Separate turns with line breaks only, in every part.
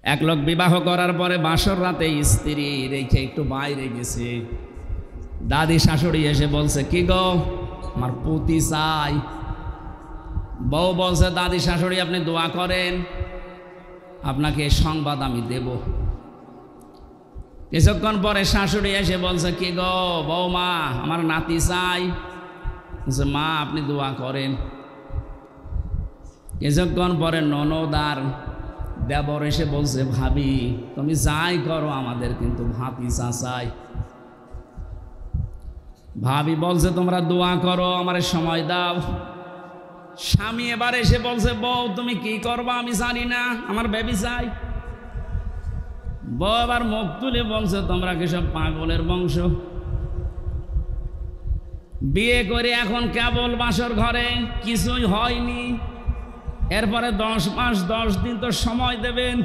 এক লোক বিবাহ করার পরে বাসর রাতে স্ত্রী রেখে একটু বাইরে গেছে। দাদি শাশুড়ি এসে বলছে, কি গো, আমার পুতি চাই। বউ বলছে, দাদি শাশুড়ি আপনি দোয়া করেন, আপনাকে সংবাদ আমি দেব। কিছুক্ষণ পরে শাশুড়ি এসে বলছে, কি গো বৌমা, আমার নাতি চাই। বলছে, মা আপনি দোয়া করেন। কিছুক্ষণ পরে ননদ আর দেবর এসে বলছে, ভাবি তুমি যাই করো আমাদের কিন্তু ভাতিজা চাই। ভাবি বলছে, তোমরা দোয়া করো, আমার সময় দাও। স্বামী এবার এসে বলছে, বউ তুমি কি করবা আমি জানি না, আমার বেবি চাই। বউ আবার মুখ তুলে বলছে, তোমরা কি সব পাগলের বংশ? বিয়ে করে এখন কেবল বাসর ঘরে, কিছুই হয়নি, এরপরে 10 মাস 10 দিন তো সময় দেবেন।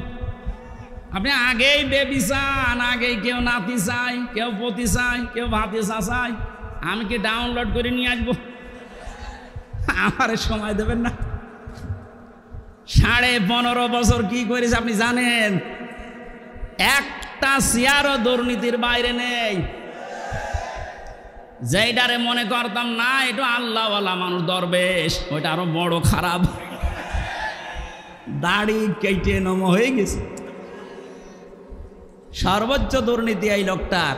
আপনি আগেই বেবি চান, আগেই কেউ নাতি চাই, কেউ পতি চাই, কেউ ভাতিজা চাই। আমি কি ডাউনলোড করে নিয়ে আসবো? আমার সময় দেবেন না। 15.5 বছর কি করেছে আপনি জানেন? একটা চেয়ারও দুর্নীতির বাইরে নেই। যেইটারে মনে করতাম না এটা আল্লাহওয়ালা মানুষ দরবেশ, ওইটা আরো বড় খারাপ। দাড়ি কেটে নম হয়ে গেছে। সর্বোচ্চ দুর্নীতি এই লোকটার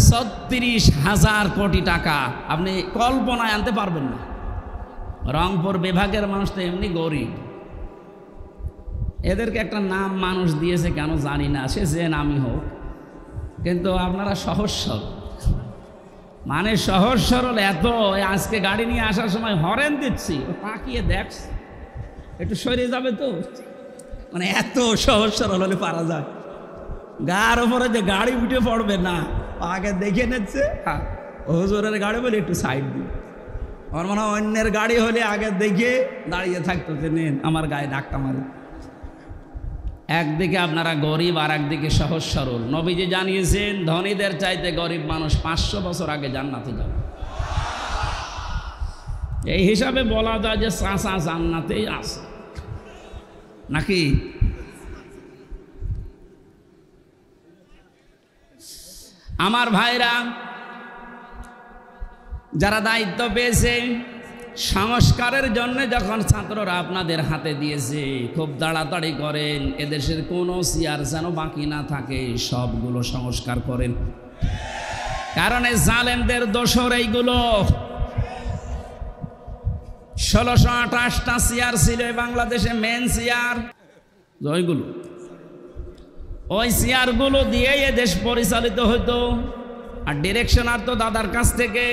36,000 কোটি টাকা। আপনি কল্পনায় আনতে পারবেন না। রংপুর বিভাগের মানুষ তো এমনি গরিব, এদেরকে একটা নাম মানুষ দিয়েছে কেন জানি না, সে যে নামই হোক, কিন্তু আপনারা সহজ সরল, মানে সহজ সরল এত। আজকে গাড়ি নিয়ে আসার সময় হরেন দিচ্ছি, তাকিয়ে দেখছ একটু সরে যাবে তো, মানে এত সহজ সরল হলে পারা যায়। গার ওপরে যে গাড়ি উঠে পড়বে না, আগে দেখে নিচ্ছে, হুজুরের গাড়ি বলে একটু সাইড দিই। আমার মনে হয় অন্যের গাড়ি হলে আগে দেখে দাঁড়িয়ে থাকতো যে নেন আমার গায়ে ধাক্কা মারে। একদিকে আপনারা গরিব আর একদিকে সহজ সরল। নবীজি জানিয়েছেন ধনীদের চাইতে গরিব মানুষ 500 বছর আগে জান্নাতে যাবে। এই হিসাবে বলা যায় যে চাচা জান্নাতেই আছে নাকি? আমার ভাইরা যারা দায়িত্ব পেয়েছে সংস্কারের জন্য, যখন ছাত্ররা আপনাদের হাতে দিয়েছে, খুব তাড়াতাড়ি করেন, এদেশের কোনো চেয়ার যেন বাকি না থাকে, সবগুলো সংস্কার করেন। কারণ এই জালেমদের দোসর এইগুলো। 1628টা চেয়ার ছিল বাংলাদেশে, মেন চেয়ার ওইগুলো। ওই চেয়ারগুলো দিয়েই এদেশ পরিচালিত হতো, আর ডিরেকশন আর তো দাদার কাছ থেকে।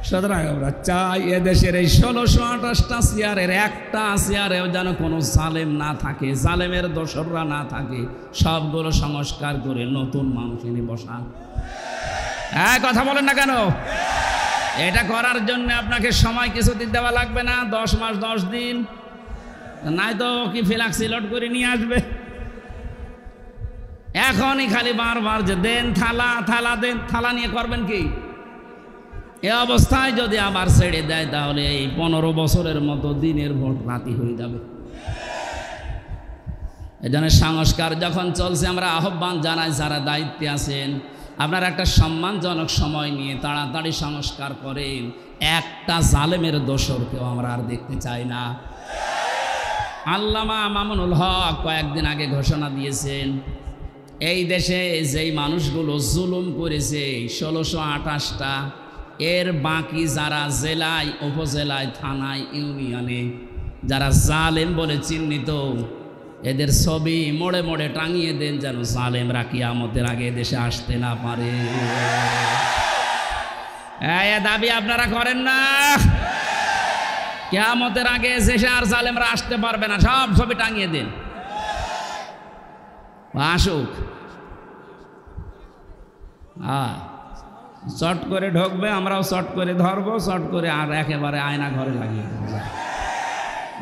সুতরাং আমরা চাই এদেশের এই 1628টা চেয়ারের একটা চেয়ারেও যেন কোনো জালেম না থাকে, জালেমের দোসররা না থাকে, সবগুলো সংস্কার করে নতুন মানুষ এনে বসান। হ্যাঁ, কথা বলেন না কেন? এটা করার জন্য আপনাকে সময় কিছুদিন দেওয়া লাগবে না, 10 মাস 10 দিন, নাই তো কি ফিলাক্সিলট করে নিয়ে আসবে। এখনই খালি বারবার যে দেন থালা, থালা দেন, থালা নিয়ে করবেন কি? এ অবস্থায় যদি আবার ছেড়ে দেয় তাহলে এই 15 বছরের মতো দিনের ভোট রাতি হয়ে যাবে। এজন্য সংস্কার যখন চলছে, আমরা আহ্বান জানাই যারা দায়িত্বে আছেন, আপনারা একটা সম্মানজনক সময় নিয়ে তাড়াতাড়ি সংস্কার করেন। একটা জালেমের দোসরকেও আমরা আর দেখতে চাই না। আল্লামা মামুনুল হক কয়েকদিন আগে ঘোষণা দিয়েছেন, এই দেশে যেই মানুষগুলো জুলুম করেছে 1628টা, এর বাকি যারা জেলায়, উপজেলায়, থানায়, ইউনিয়নে যারা জালেম বলে চিহ্নিত, এদের ছবি মোড়ে মোড়ে টাঙিয়ে দেন, যেন জালেমরা কিয়ামতের আগে দেশে আসতে না পারে। এই দাবি আপনারা করেন না? কিয়ামতের আগে দেশে আর জালেমরা আসতে পারবে না, সব ছবি টাঙিয়ে দেন, আসুক। শর্ট করে ঢুকবে, আমরাও শর্ট করে ধরবো, শর্ট করে আর একেবারে আয়না ঘরে লাগিয়ে দেবো।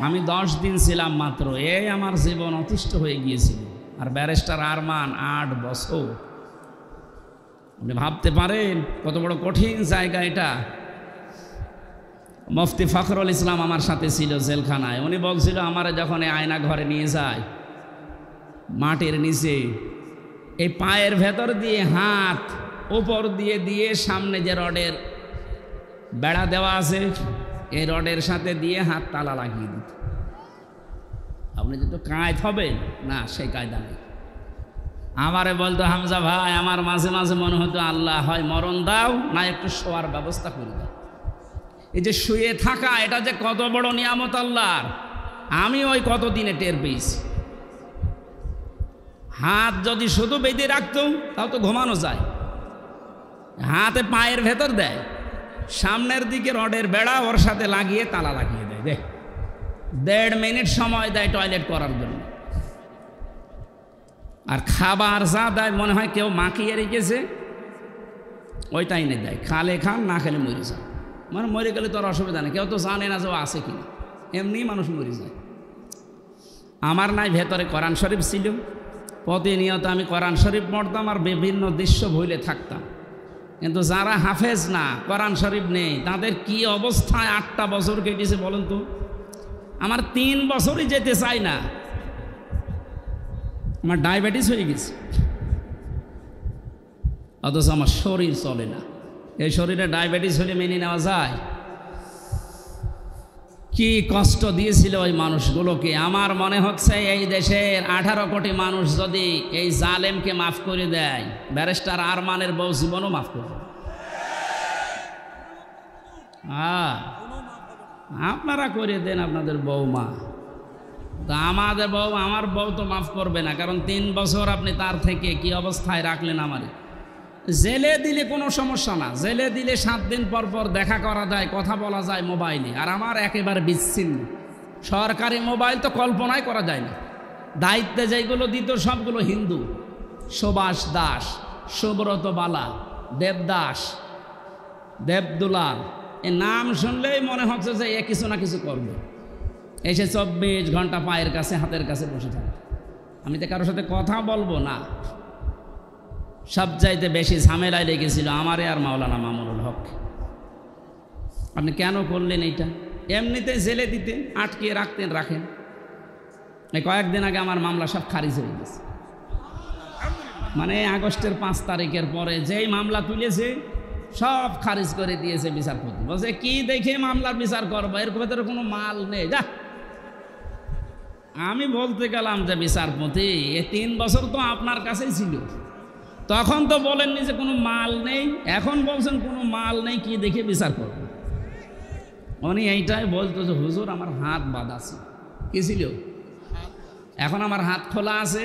আমি 10 দিন ছিলাম মাত্র, এই আমার জীবন অতিষ্ঠ হয়ে গিয়েছিল। আর ব্যারিস্টার আরমান 8 বছর। আপনি ভাবতে পারেন কত বড় কঠিন জায়গা এটা। মুফতি ফখরুল ইসলাম আমার সাথে ছিল জেলখানায়। উনি বলছিল, আমারে যখন এই আয়না ঘরে নিয়ে যায়, মাটির নিচে এই পায়ের ভেতর দিয়ে হাত উপর দিয়ে দিয়ে সামনে যে রডের বেড়া দেওয়া আছে এই রডের সাথে দিয়ে হাত তালা লাগিয়ে দিত। আপনি যেহেতু কায়দ হবেন না, সেই কায়দা নেই। আমারে বলতো, হামজা ভাই, আমার মাঝে মাঝে মনে হতো আল্লাহ হয় মরণ দাও না একটু শোয়ার ব্যবস্থা করে দাও। এই যে শুয়ে থাকা, এটা যে কত বড় নিয়ামত আল্লাহর, আমি ওই কতদিনে টের পেয়েছি। হাত যদি শুধু বেঁধে রাখতো তাও তো ঘুমানো যায়। হাতে পায়ের ভেতর দেয়, সামনের দিকে রডের বেড়া ওর সাথে লাগিয়ে তালা লাগিয়ে দেয়। দেখ, 1.5 মিনিট সময় দেয় টয়লেট করার জন্য। আর খাবার যা দেয় মনে হয় কেউ মাখিয়ে রেখেছে, ওইটাই এনে দেয়। খালে খান, না খেলে মরে যায়। মানে মরে গেলে তো আর অসুবিধা নেই, কেউ তো জানে না যে ও আছে কিনা, এমনি মানুষ মরে যায়। আমার নাই ভেতরে কোরআন শরীফ ছিল, প্রতিনিয়ত আমি কোরআন শরীফ পড়তাম আর বিভিন্ন দৃশ্য ভুলে থাকতাম। কিন্তু যারা হাফেজ না, কোরআন শরীফ নেই, তাদের কি অবস্থায় 8টা বছর কেটেছে বলুন তো। আমার 3 বছরই যেতে চাই না, আমার ডায়াবেটিস হয়ে গেছে, অথচ আমার শরীর চলে না। এই শরীরে ডায়াবেটিস হলে মেনে নেওয়া যায়? কি কষ্ট দিয়েছিল ওই মানুষগুলোকে। আমার মনে হচ্ছে এই দেশের 18 কোটি মানুষ যদি এই জালেমকে মাফ করে দেয়, ব্যারিস্টার আরমানের বউ জীবনও মাফ করবে। আপনারা করে দেন আপনাদের বউমা, তো আমাদের বউ, আমার বউ তো মাফ করবে না, কারণ 3 বছর আপনি তার থেকে কি অবস্থায় রাখলেন। আমারে জেলে দিলে কোনো সমস্যা না, জেলে দিলে 7 দিন পর পর দেখা করা যায়, কথা বলা যায় মোবাইলে। আর আমার একেবারে বিচ্ছিন্ন, সরকারি মোবাইল তো কল্পনাই করা যায় না। দায়িত্বে যেগুলো দিত সবগুলো হিন্দু, সুভাষ দাস, সুব্রত বালা, দেবদাস, দেবদুলাল, এ নাম শুনলেই মনে হচ্ছে যে এ কিছু না কিছু করবে। এসে 24 ঘন্টা পায়ের কাছে হাতের কাছে বসে থাকে। আমি তো কারোর সাথে কথা বলবো না। সবচাইতে বেশি ঝামেলায় লেগেছিল আমারে আর মাওলানা মামুনুল হক। আপনি কেন করলেন এইটা? এমনিতে জেলে দিতেন, আটকে রাখতেন, রাখেন। এই কয়েকদিন আগে আমার মামলা সব খারিজ হয়ে গেছে। মানে আগস্টের 5 তারিখের পরে যেই মামলা তুলেছে সব খারিজ করে দিয়েছে বিচারপতি। বলছে কি দেখে মামলার বিচার করবো, এর ভেতরে কোনো মাল নেই, যা। আমি বলতে গেলাম যে বিচারপতি, এ 3 বছর তো আপনার কাছেই ছিল, তখন তো বলেননি যে কোনো মাল নেই, এখন বলছেন কোনো মাল নেই, কি দেখে বিচার করব? উনি এইটাই বলতো যে হুজুর আমার হাত বাঁধা ছিল। কি ছিল? এখন আমার হাত খোলা আছে,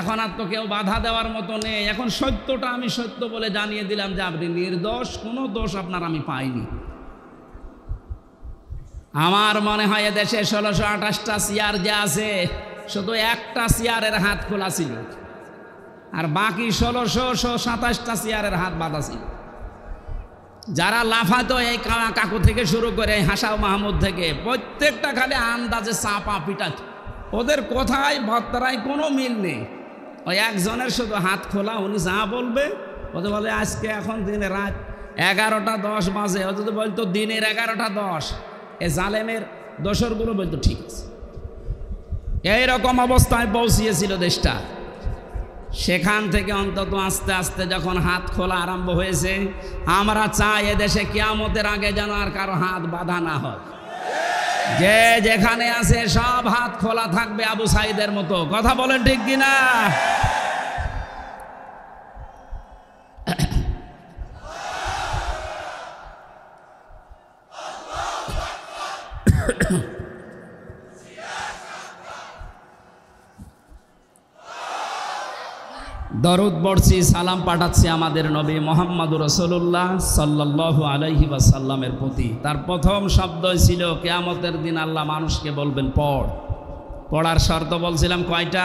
এখন আর তো কেউ বাধা দেওয়ার মতো নেই। এখন সত্যটা আমি সত্য বলে জানিয়ে দিলাম যে আপনি নির্দোষ, কোনো দোষ আপনার আমি পাইনি। আমার মনে হয় এদেশে 1628টা চেয়ার যে আছে, শুধু একটা চেয়ারের হাত খোলা ছিল, আর বাকি 1627টা চেয়ারের হাত বাঁধা ছিল। যারা লাফাতো এই কাকু থেকে শুরু করে হাসাও মাহমুদ থেকে, প্রত্যেকটা খালি আন্দাজে চাপা পিটা, ওদের কথায় বার্তায় কোনো মিল নেই। ওই একজনের শুধু হাত খোলা, উনি যা বলবে ওদের বলে আজকে এখন দিনে রাত 11টা 10 বাজে, ও যদি বলতো দিনের 11টা 10, এ জালেমের দোসরগুলো বলতো ঠিক আছে। এইরকম অবস্থায় পৌঁছিয়েছিল দেশটা। সেখান থেকে অন্তত আস্তে আস্তে যখন হাত খোলা আরম্ভ হয়েছে, আমরা চাই এদেশে কিয়ামতের আগে যেন আর কারো হাত বাঁধা না হয়। যে যেখানে আছে সব হাত খোলা থাকবে আবু সাইদের মতো। কথা বলেন ঠিক কিনা? দরুদ পড়ছি, সালাম পাঠাচ্ছি আমাদের নবী মুহাম্মদুর রাসূলুল্লাহ সাল্লাল্লাহু আলাইহি ওয়াসাল্লামের প্রতি। তার প্রথম শব্দই ছিল কিয়ামতের দিন আল্লাহ মানুষকে বলবেন পড়। পড়ার শর্ত বলছিলাম কয়টা?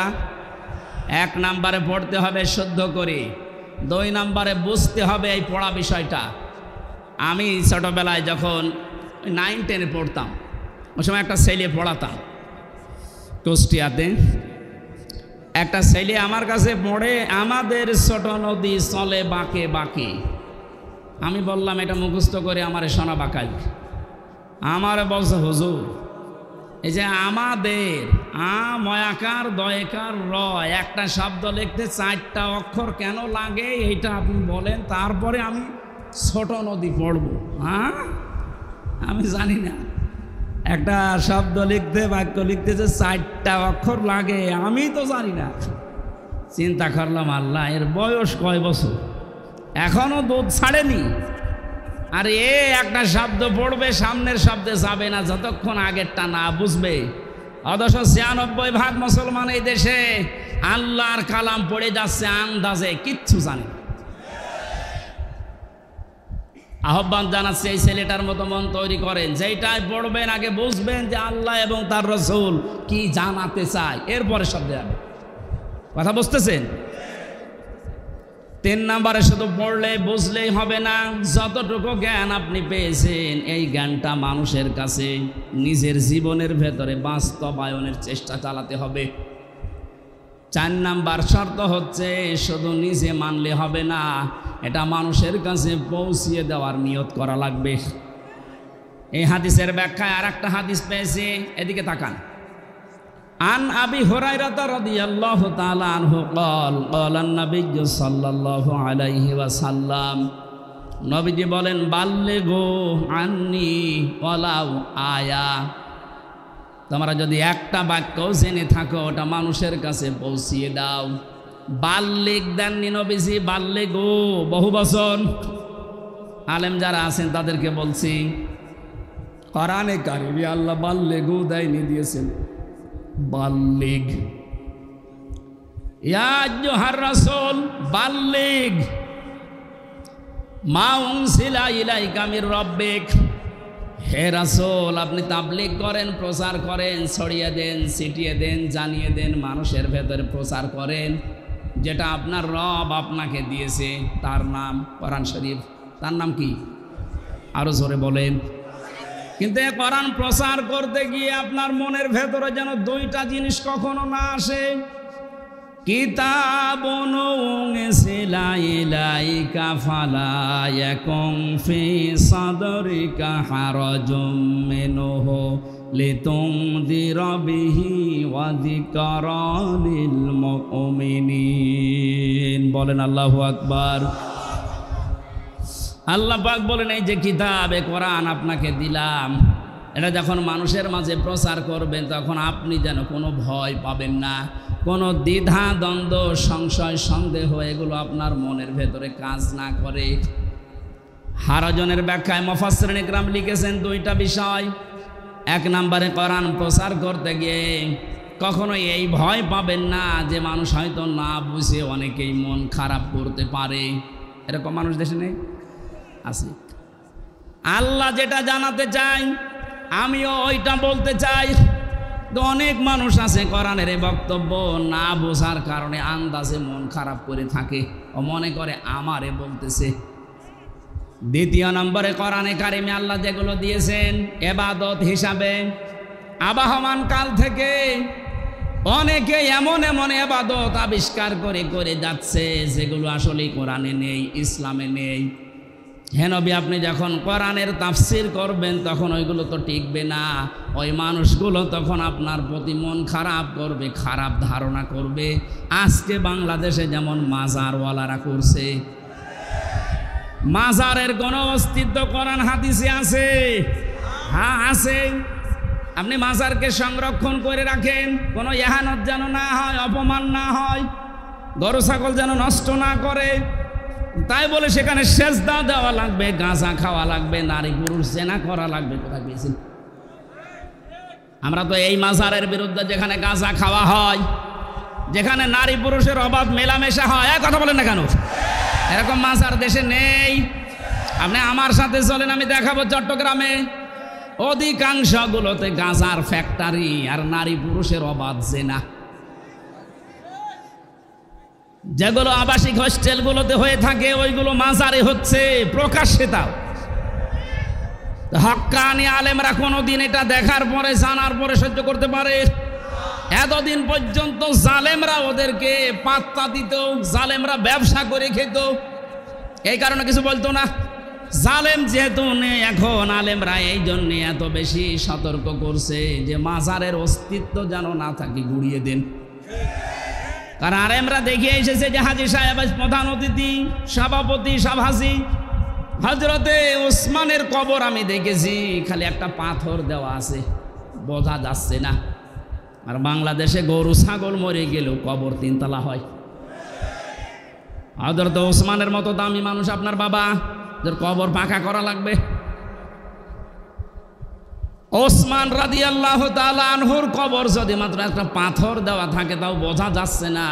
1 নম্বরে পড়তে হবে শুদ্ধ করে, 2 নম্বরে বুঝতে হবে এই পড়া বিষয়টা। আমি ছোটোবেলায় যখন 9-10 পড়তাম, ওই সময় একটা ছেলে পড়াতাম কুষ্টিয়াতে। একটা ছেলে আমার কাছে পড়ে, আমাদের ছোট নদী চলে বাঁকে বাঁকে। আমি বললাম এটা মুখস্থ করে আমার শোনা বাঁকাই। আমার বলছে হুজুর এই যে আমাদের ময়াকার দয়কার র একটা শব্দ লিখতে 4টা অক্ষর কেন লাগে এইটা আপনি বলেন, তারপরে আমি ছোট নদী পড়ব। আমি জানি না একটা শব্দ লিখতে বাক্য লিখতে যে 4টা অক্ষর লাগে আমি তো জানি না। চিন্তা করলাম আল্লাহ এর বয়স কয় বছর, এখনো দুধ ছাড়েনি, আর একটা শব্দ পড়বে সামনের শব্দে যাবে না যতক্ষণ আগেরটা না বুঝবে। অথচ 96% মুসলমান এই দেশে আল্লাহর কালাম পড়ে যাচ্ছে আন্দাজে, কিচ্ছু জানে না। আহ্বান জানাচ্ছে এই ছেলেটার মতো মন তৈরি করেন, যেইটাই পড়বেন আগে বুঝবেন যে আল্লাহ এবং তার রাসূল কি জানাতে চায়, এরপরে শব্দে যাবে। কথা বুঝতেছেন? 3 নম্বরে শুধু পড়লে বুঝলেই হবে না, যতটুকু জ্ঞান আপনি পেয়েছেন এই জ্ঞানটা মানুষের কাছে নিজের জীবনের ভেতরে বাস্তবায়নের চেষ্টা চালাতে হবে। 4 নাম্বার শর্ত হচ্ছে শুধু নিজে মানলে হবে না, এটা মানুষের কাছে পৌঁছিয়ে দেওয়ার নিয়ত করা লাগবে। এই হাদিসের ব্যাখ্যায় আর একটা হাদিস পেয়েছি, এদিকে তাকান। আন আবি হুরায়রা রাদিয়াল্লাহু তাআলা আনহু قال قال النبي صلى الله عليه وسلم, নবীজি বলেন বাল্লিগু আন্নি ওয়ালাউ আয়া, তোমরা যদি একটা বাক্য জেনে থাকো ওটা মানুষের কাছে পৌঁছিয়ে দাও। বাল্লিগ দেননি নবীজি, বাল্লিগু বহু বচন। আলেম যারা আছেন তাদেরকে বলছি, কোরআনে কারিমে আল্লাহ বাল্লিগু দেয়নি, দিয়েছেন বাল্লিগ। ইয়া আইয়ুহার রাসূল বাল্লিগ মা উনসিলা ইলাইকা মির রাব্বিক, হে রাসূল আপনি তাবলীগ করেন, প্রচার করেন, ছড়িয়ে দেন, ছিটিয়ে দেন, জানিয়ে দেন, মানুষের ভেতরে প্রচার করেন যেটা আপনার রব আপনাকে দিয়েছে, তার নাম কোরআন শরীফ। তার নাম কি? আরো জোরে বলেন। কিন্তু এই কোরআন প্রচার করতে গিয়ে আপনার মনের ভেতরে যেন 2টা জিনিস কখনো না আসে। কিতাবুন উনসিলা ইলাইকা ফালা ইয়াকুম ফি সাদরিকা হারাজুম মিনহু লিতুনযিরা বিহি ওয়া যিকরা লিল মুমিনিন। বলেন আল্লাহু আকবার। আল্লাহ পাক বলেন এই যে কিতাবে কোরআন আপনাকে দিলাম, এটা যখন মানুষের মাঝে প্রচার করবেন তখন আপনি যেন কোনো ভয় পাবেন না, কোনো দ্বিধা দ্বন্দ্ব সংশয় সন্দেহ এগুলো আপনার মনের ভেতরে কাজ না করে। হারাজনের ব্যাখ্যায় মুফাসসিরিন ইকরাম লিখেছেন 2টা বিষয়। 1 নম্বরে কোরআন প্রচার করতে গিয়ে কখনোই এই ভয় পাবেন না যে মানুষ হয়তো না বুঝে অনেকেই মন খারাপ করতে পারে। এরকম মানুষ দেশে নেই? আছে। আল্লাহ যেটা জানাতে চাই আমিও ওইটা বলতে চাই। তো অনেক মানুষ আছে কোরআনের এই বক্তব্য না বোঝার কারণে আন্দাজে মন খারাপ করে থাকে, ও মনে করে আমারে বলতেছে। 2 নম্বরে কোরআনে কারিমে আল্লাহ যেগুলো দিয়েছেন ইবাদত হিসাবে, আবাহমান কাল থেকে অনেকে এমন এমন ইবাদত আবিষ্কার করে করে যাচ্ছে যেগুলো আসলে কোরআনে নেই, ইসলামে নেই। হে নবী আপনি যখন কোরআনের তাফসির করবেন তখন ওইগুলো তো টিকবে না, ওই মানুষগুলো তখন আপনার প্রতি মন খারাপ করবে, খারাপ ধারণা করবে। আজকে বাংলাদেশে যেমন মাজারওয়ালারা করছে, মাজারের কোনো অস্তিত্ব কোরআন হাদিসে আছে? হ্যাঁ আছে। আপনি মাজারকে সংরক্ষণ করে রাখেন, কোনো ইহানত যেন না হয়, অপমান না হয়, গরু ছাগল যেন নষ্ট না করে। তাই বলে সেখানে সেজদা দেওয়া লাগবে, গাঁজা খাওয়া লাগবে, নারী পুরুষ জেনা করা লাগবে? কোথায় পেয়েছেন? আমরা তো এই মাজারের বিরুদ্ধে, যেখানে গাঁজা খাওয়া হয়, যেখানে নারী পুরুষের অবাধ মেলামেশা হয়। কথা বলেন না কেন? এরকম মাজার দেশে নেই। আপনি আমার সাথে চলেন, আমি দেখাবো চট্টগ্রামে অধিকাংশগুলোতে গাঁজার ফ্যাক্টরি আর নারী পুরুষের অবাধ জেনা। যেগুলো আবাসিক হোস্টেলগুলোতে হয়ে থাকে ওইগুলো মাজারে হচ্ছে প্রকাশ্যে। তাও হক্কানি আলেমরা কোনোদিন এটা দেখার পরে জানার পরে সহ্য করতে পারে? এতদিন পর্যন্ত জালেমরা ওদেরকে পাত্তা দিত, জালেমরা ব্যবসা করে খেত, এই কারণে কিছু বলতো না। জালেম যেহেতু নেই এখন, আলেমরা এই জন্যে এত বেশি সতর্ক করছে যে মাজারের অস্তিত্ব যেন না থাকে, গুড়িয়ে দেন। কারণ আলেমরা দেখিয়ে এসেছে যে হাজী সাহেব প্রধান অতিথি, সভাপতি, সভাসী। হযরতে ওসমানের কবর আমি দেখেছি, খালি একটা পাথর দেওয়া আছে, বোঝা যাচ্ছে না। আর বাংলাদেশে গরু ছাগল মরে গেলেও কবর 3 তলা হয়। হযরত ওসমানের মতো দামি মানুষ আপনার বাবা, যার কবর পাকা করা লাগবে। ওসমান রাদিয়াল্লাহু তাআলা আনহুর কবর যদি মাত্র একটা পাথর দেওয়া থাকে, তাও বোঝা যাচ্ছে না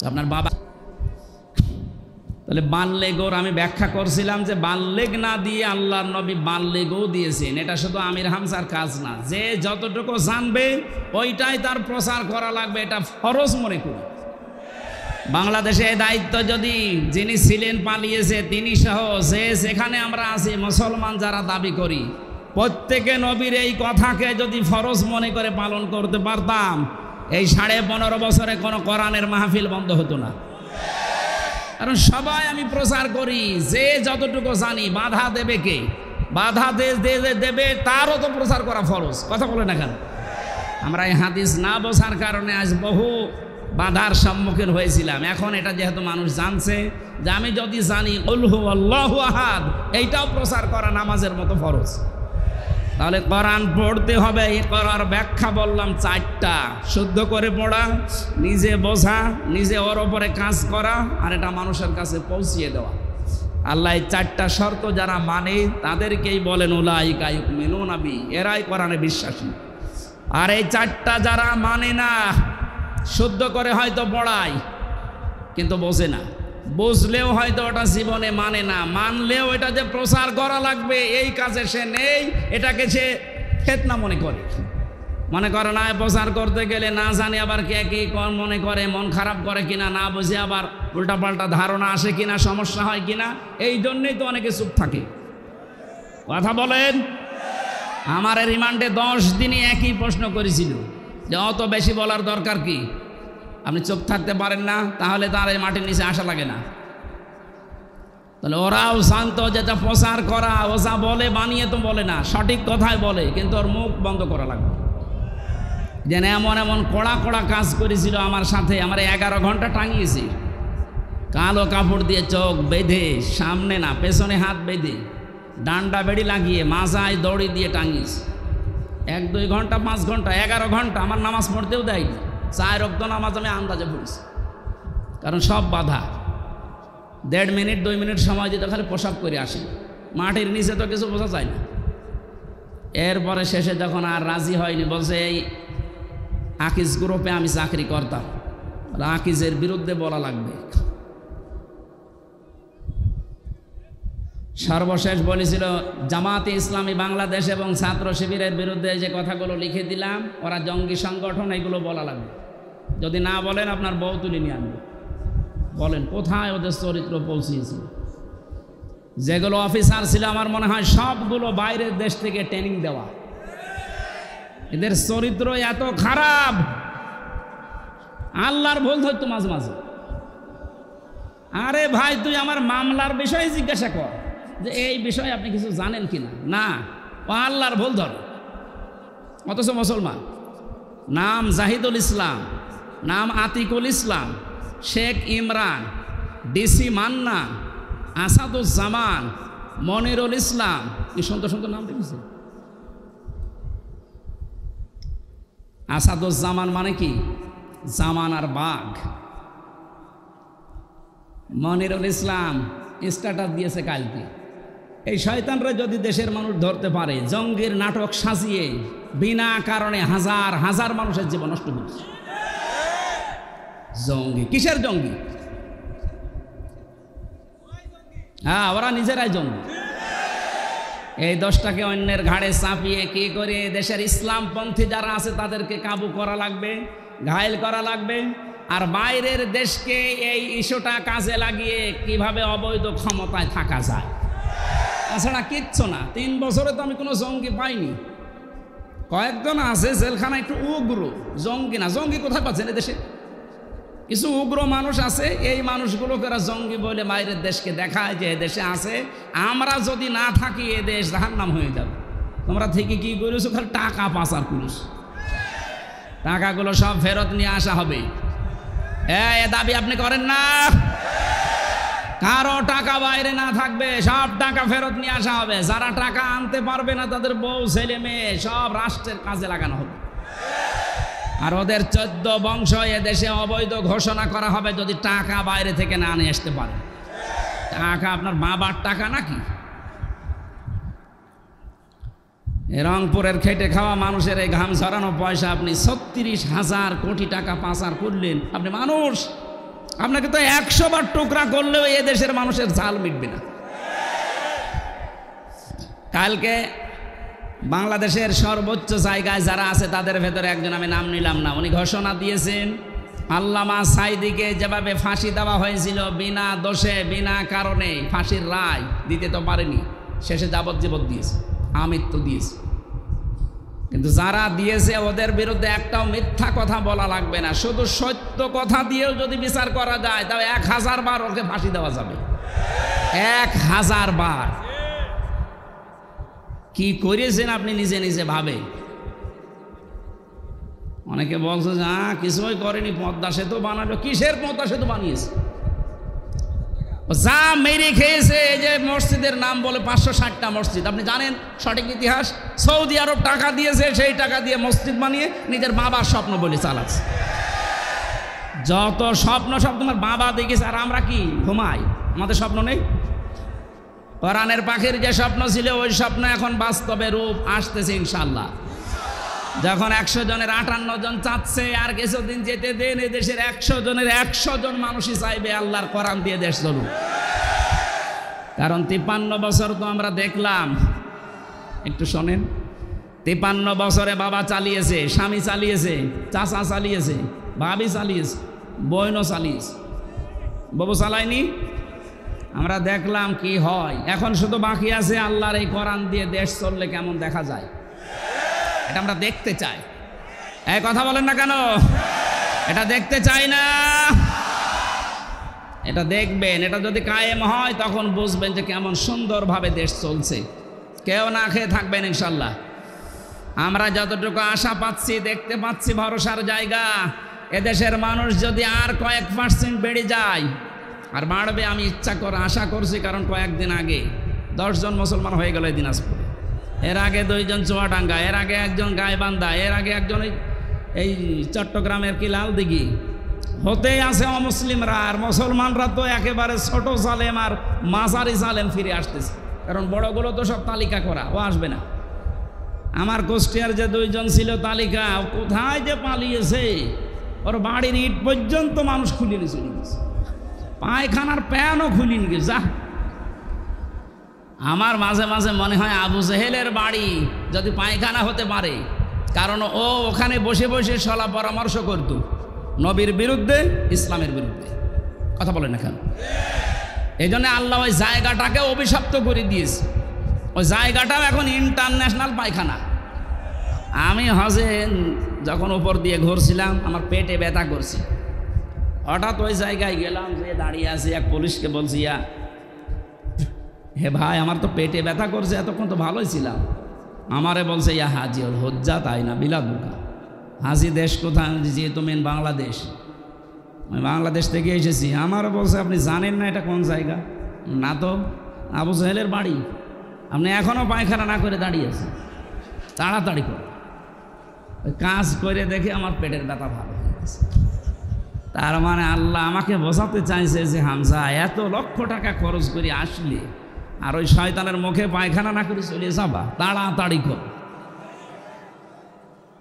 আপনার বাবা। তাহলে বাল্যেগোর আমি ব্যাখ্যা করছিলাম যে বাল্যেগ না দিয়ে আল্লাহর নবী বাল্যেগও দিয়েছেন। এটা শুধু আমির হামজার কাজ না, যে যতটুকু জানবে ওইটাই তার প্রচার করা লাগবে, এটা ফরজ মনে করি। বাংলাদেশে এই দায়িত্ব যদি যিনি ছিলেন পালিয়েছে তিনি সহ যে সেখানে আমরা আছি মুসলমান যারা দাবি করি, প্রত্যেকে নবীর এই কথাকে যদি ফরজ মনে করে পালন করতে পারতাম, এই 15.5 বছরে কোনো কোরআনের মাহফিল বন্ধ হতো না। কারণ সবাই আমি প্রচার করি, যে যতটুকু জানি। বাধা দেবে কে? বাধা দেবে তারও তো প্রচার করা ফরজ। কথা বলে না কেন? আমরা এই হাদিস না বোঝার কারণে আজ বহু বাধার সম্মুখীন হয়েছিলাম। এখন এটা যেহেতু মানুষ জানছে যে আমি যদি জানি কুল হুয়াল্লাহু আহাদ, এইটাও প্রচার করা নামাজের মতো ফরজ। তাহলে কোরআন পড়তে হবে। এই করার ব্যাখ্যা বললাম 4টা: শুদ্ধ করে পড়া, নিজে বোঝা, নিজে ওর ওপরে কাজ করা, আর এটা মানুষের কাছে পৌঁছিয়ে দেওয়া। আল্লাহ এই 4টা শর্ত যারা মানে তাদেরকেই বলেন উলাইকা ইউমিনুনা বি, এরাই কোরআনে বিশ্বাসী। আর এই 4টা যারা মানে না, শুদ্ধ করে হয়তো পড়ায় কিন্তু বোঝে না, বুঝলেও হয়তো ওটা জীবনে মানে না, মানলেও এটা যে প্রচার করা লাগবে এই কাজে সে নেই, এটাকে সে ফিতনা মনে করে। না প্রচার করতে গেলে না জানে আবার কে কি মনে করে, মন খারাপ করে কিনা, না বুঝে আবার উল্টাপাল্টা ধারণা আসে কিনা, সমস্যা হয় কিনা, এই জন্যই তো অনেকে চুপ থাকে। কথা বলেন। আমার রিমান্ডে 10 দিনই একই প্রশ্ন করেছিল যে অত বেশি বলার দরকার কি? আপনি চুপ থাকতে পারেন না, তাহলে তার এই মাটির নিচে আসা লাগে না। তাহলে ওরাও শান্ত, যেটা প্রচার করা, ও যা বলে বানিয়ে তো বলে না, সঠিক কথাই বলে, কিন্তু ওর মুখ বন্ধ করা লাগবে। যেন এমন এমন কড়া কড়া কাজ করেছিল আমার সাথে, আমার 11 ঘন্টা টাঙিয়েছি, কালো কাপড় দিয়ে চোখ বেঁধে, সামনে না পেছনে হাত বেঁধে, ডান্ডা বেড়ি লাগিয়ে মাজায় দড়ি দিয়ে টাঙিয়েছি। 1-2 ঘন্টা 5 ঘন্টা 11 ঘন্টা আমার নামাজ পড়তেও দেয়নি। 4 ওয়াক্ত নামাজ আমি আন্দাজে পড়েছি, কারণ সব বাধা। 1.5 মিনিট 2 মিনিট সময় দিতে খালি প্রসাব করে আসি, মাটির নিচে তো কিছু বোঝা যায় না। এরপরে শেষে যখন আর রাজি হয়নি, বলছে এই আকিজ গ্রুপে আমি চাকরি করতাম, আকিজের বিরুদ্ধে বলা লাগবে। সর্বশেষ বলেছিল জামাতে ইসলামী বাংলাদেশ এবং ছাত্র শিবিরের বিরুদ্ধে যে কথাগুলো লিখে দিলাম, ওরা জঙ্গি সংগঠন, এগুলো বলা লাগবে। যদি না বলেন আপনার বউ তুলে নিয়ে আনবে। বলেন কোথায় ওদের চরিত্র পৌঁছিয়েছিল। যেগুলো অফিসার ছিল আমার মনে হয় সবগুলো বাইরের দেশ থেকে ট্রেনিং দেওয়া। এদের চরিত্র এত খারাপ, আল্লাহর ভুল ধরতো মাঝে মাঝে। আরে ভাই, তুই আমার মামলার বিষয়ে জিজ্ঞাসা কর যে এই বিষয়ে আপনি কিছু জানেন কিনা। না, ও আল্লাহর ভুল ধর। অথচ মুসলমান, নাম জাহিদুল ইসলাম, নাম আতিকুল ইসলাম, শেখ ইমরান, ডিসি মান্না, আসাদুজ্জামান, মনিরুল ইসলাম, কি সুন্দর সুন্দর নাম দেখেছে। আসাদুজ্জামান মানে কি? জামানার বাঘ। মনিরুল ইসলাম স্ট্যাটাস দিয়েছে কালকে, এই শয়তানরা যদি দেশের মানুষ ধরতে পারে, জঙ্গির নাটক সাজিয়ে বিনা কারণে হাজার হাজার মানুষের জীবন নষ্ট করছে। জঙ্গি কিসের জঙ্গি? হ্যাঁ, ওরা নিজেরাই জঙ্গি। এই দোষটাকে অন্যের ঘাড়ে চাপিয়ে কি করে দেশের ইসলামপন্থী যারা আছে তাদেরকে কাবু করা লাগবে, ঘায়েল করা লাগবে। আর বাইরের দেশকে এই ইস্যুটা কাজে লাগিয়ে কিভাবে অবৈধ ক্ষমতায় থাকা যায়, তাছাড়া কিচ্ছু না। 3 বছরে তো আমি কোনো জঙ্গি পাইনি। কয়েকজন আছে জেলখানা একটু উগ্র, জঙ্গি না। জঙ্গি কোথায় পাচ্ছেন এদেশে? কিছু উগ্র মানুষ আছে, এই মানুষগুলোকে ওরা জঙ্গি বলে বাইরের দেশকে দেখায় যে এ দেশে আছে, আমরা যদি না থাকি এ দেশ জাহান্নাম হয়ে যাবে। তোমরা থেকে কি করেছো? খালি টাকা পাচার করেছো, টাকাগুলো সব ফেরত নিয়ে আসা হবে। এ দাবি আপনি করেন না? কারো টাকা বাইরে না থাকবে, সব টাকা ফেরত নিয়ে আসা হবে। যারা টাকা আনতে পারবে না তাদের বউ ছেলে মেয়ে সব রাষ্ট্রের কাজে লাগানো হবে, আর ওদের 14 বংশ এ দেশে অবৈধ ঘোষণা করা হবে যদি টাকা বাইরে থেকে না নিয়ে আসতে পারে। টাকা আপনার বাবার টাকা নাকি? রংপুরের খেটে খাওয়া মানুষের এই ঘাম ঝরানো পয়সা আপনি 36,000 কোটি টাকা পাচার করলেন। আপনি মানুষ, আপনাকে তো 100 বার টুকরা করলেও এ দেশের মানুষের ঝাল মিটবে না। কালকে বাংলাদেশের সর্বোচ্চ জায়গায় যারা আছে তাদের ভেতরে একজন, আমি নাম নিলাম না, উনি ঘোষণা দিয়েছেন আল্লামা সাঈদীকে যেভাবে ফাঁসি দেওয়া হয়েছিল বিনা দোষে বিনা কারণে, ফাঁসির রায় দিতে তো পারেনি, শেষে যাবজ্জীবন দিয়েছে, আমৃত্যু দিয়েছে। কিন্তু যারা দিয়েছে ওদের বিরুদ্ধে একটাও মিথ্যা কথা বলা লাগবে না, শুধু সত্য কথা দিয়েও যদি বিচার করা যায় তাও 1000 বার ওকে ফাঁসি দেওয়া যাবে। 1000 বার। কি করেছেন আপনি নিজে নিজে ভাবে। অনেকে বলছে যে কিছুই করেনি, পদ্মা সেতু বানালো। কিসের পদ্মা সেতু বানিয়েছে? যা মেরে খেয়েছে। এই যে মসজিদের নাম বলে 560টা মসজিদ, আপনি জানেন সঠিক ইতিহাস? সৌদি আরব টাকা দিয়েছে, সেই টাকা দিয়ে মসজিদ বানিয়ে নিজের বাবার স্বপ্ন বলে চালাচ্ছে। যত স্বপ্ন সব তোমার বাবা দেখেছে, আর আমরা কি ঘুমাই? আমাদের স্বপ্ন নেই? কোরআনের পাখির যে স্বপ্ন ছিল ওই স্বপ্ন এখন বাস্তবে রূপ আসতেছে ইনশাআল্লাহ। যখন 100 জনের 58 জন চাচ্ছে, আর কিছুদিন যেতে দেন, এই দেশের 100 জনের 100 জন মানুষই চাইবে আল্লাহর কোরআন দিয়ে দেশ চলুক। কারণ 53 বছর তো আমরা দেখলাম, একটু শোনেন, 53 বছরে বাবা চালিয়েছে, স্বামী চালিয়েছে, চাচা চালিয়েছে, ভাবি চালিয়েছে, বোনও চালিয়েছে, বাবু চালায়নি। আমরা দেখলাম কি হয়। এখন শুধু বাকি আছে আল্লাহর এই কোরআন দিয়ে দেশ চললে কেমন দেখা যায়, এটা আমরা দেখতে চাই। এই কথা বলেন না কেন? এটা দেখতে চাই না? এটা দেখবেন, এটা যদি কায়েম হয় তখন বুঝবেন যে কেমন সুন্দরভাবে দেশ চলছে। কেউ না খেয়ে থাকবেন ইনশাল্লাহ। আমরা যতটুকু আশা পাচ্ছি, দেখতে পাচ্ছি ভরসার জায়গা, এদেশের মানুষ যদি আর কয়েক % বেড়ে যায়, আর বাড়বে আমি ইচ্ছা করে আশা করছি। কারণ কয়েকদিন আগে 10 জন মুসলমান হয়ে গেল দিনাজপুরে, এর আগে 2 জন চুয়াডাঙ্গা, এর আগে 1 জন গাইবান্ধা, এর আগে 1 জন এই চট্টগ্রামের কি লালদিঘি। হতেই আছে অমুসলিমরা, আর মুসলমানরা তো একেবারে ছোট জালেম আর মাঝারি জালেম ফিরে আসতেছে। কারণ বড়গুলো তো সব তালিকা করা, ও আসবে না। আমার কুষ্টিয়ার যে 2 জন ছিল তালিকা, কোথায় যে পালিয়েছে, ওর বাড়ির ইট পর্যন্ত মানুষ খুলিয়ে চলে গেছে, পায়খানার প্যানও খুলিয়ে গেছে। যা, আমার মাঝে মাঝে মনে হয় আবু জেহেলের বাড়ি যদি পায়খানা হতে পারে, কারণ ও ওখানে বসে বসে সলা পরামর্শ করত নবীর বিরুদ্ধে, ইসলামের বিরুদ্ধে। কথা বলেন না কেন? এই জন্য আল্লাহ ওই জায়গাটাকে অভিশপ্ত করে দিয়েছে। ওই জায়গাটাও এখন ইন্টারন্যাশনাল পায়খানা। আমি হজে যখন উপর দিয়ে ঘুরছিলাম, আমার পেটে ব্যথা করছে, হঠাৎ ওই জায়গায় গেলাম, যে দাঁড়িয়ে আছে, এক পুলিশকে বলছি, হে ভাই আমার তো পেটে ব্যথা করছে, এতক্ষণ তো ভালোই ছিলাম। আমারে বলছে, ইয়া হাজি ওর হজ্জা, তাই না বিলাদ বুকা। হাজি দেশ কোথায়? যেহেতু মেন বাংলাদেশ, আমি বাংলাদেশ থেকে এসেছি। আমারও বলছে, আপনি জানেন না এটা কোন জায়গা? না তো। আবু জেহেলের বাড়ি। আপনি এখনও পায়খানা না করে দাঁড়িয়ে আছেন, তাড়াতাড়ি করে কাজ করে দেখে আমার পেটের ব্যথা ভালো হয়ে গেছে। তার মানে আল্লাহ আমাকে বোঝাতে চাইছে যে হামজা, এত লক্ষ টাকা খরচ করে আসলে আর ওই শয়তানের মুখে পায়খানা না করে চলে যাবা, তাড়াতাড়ি কর।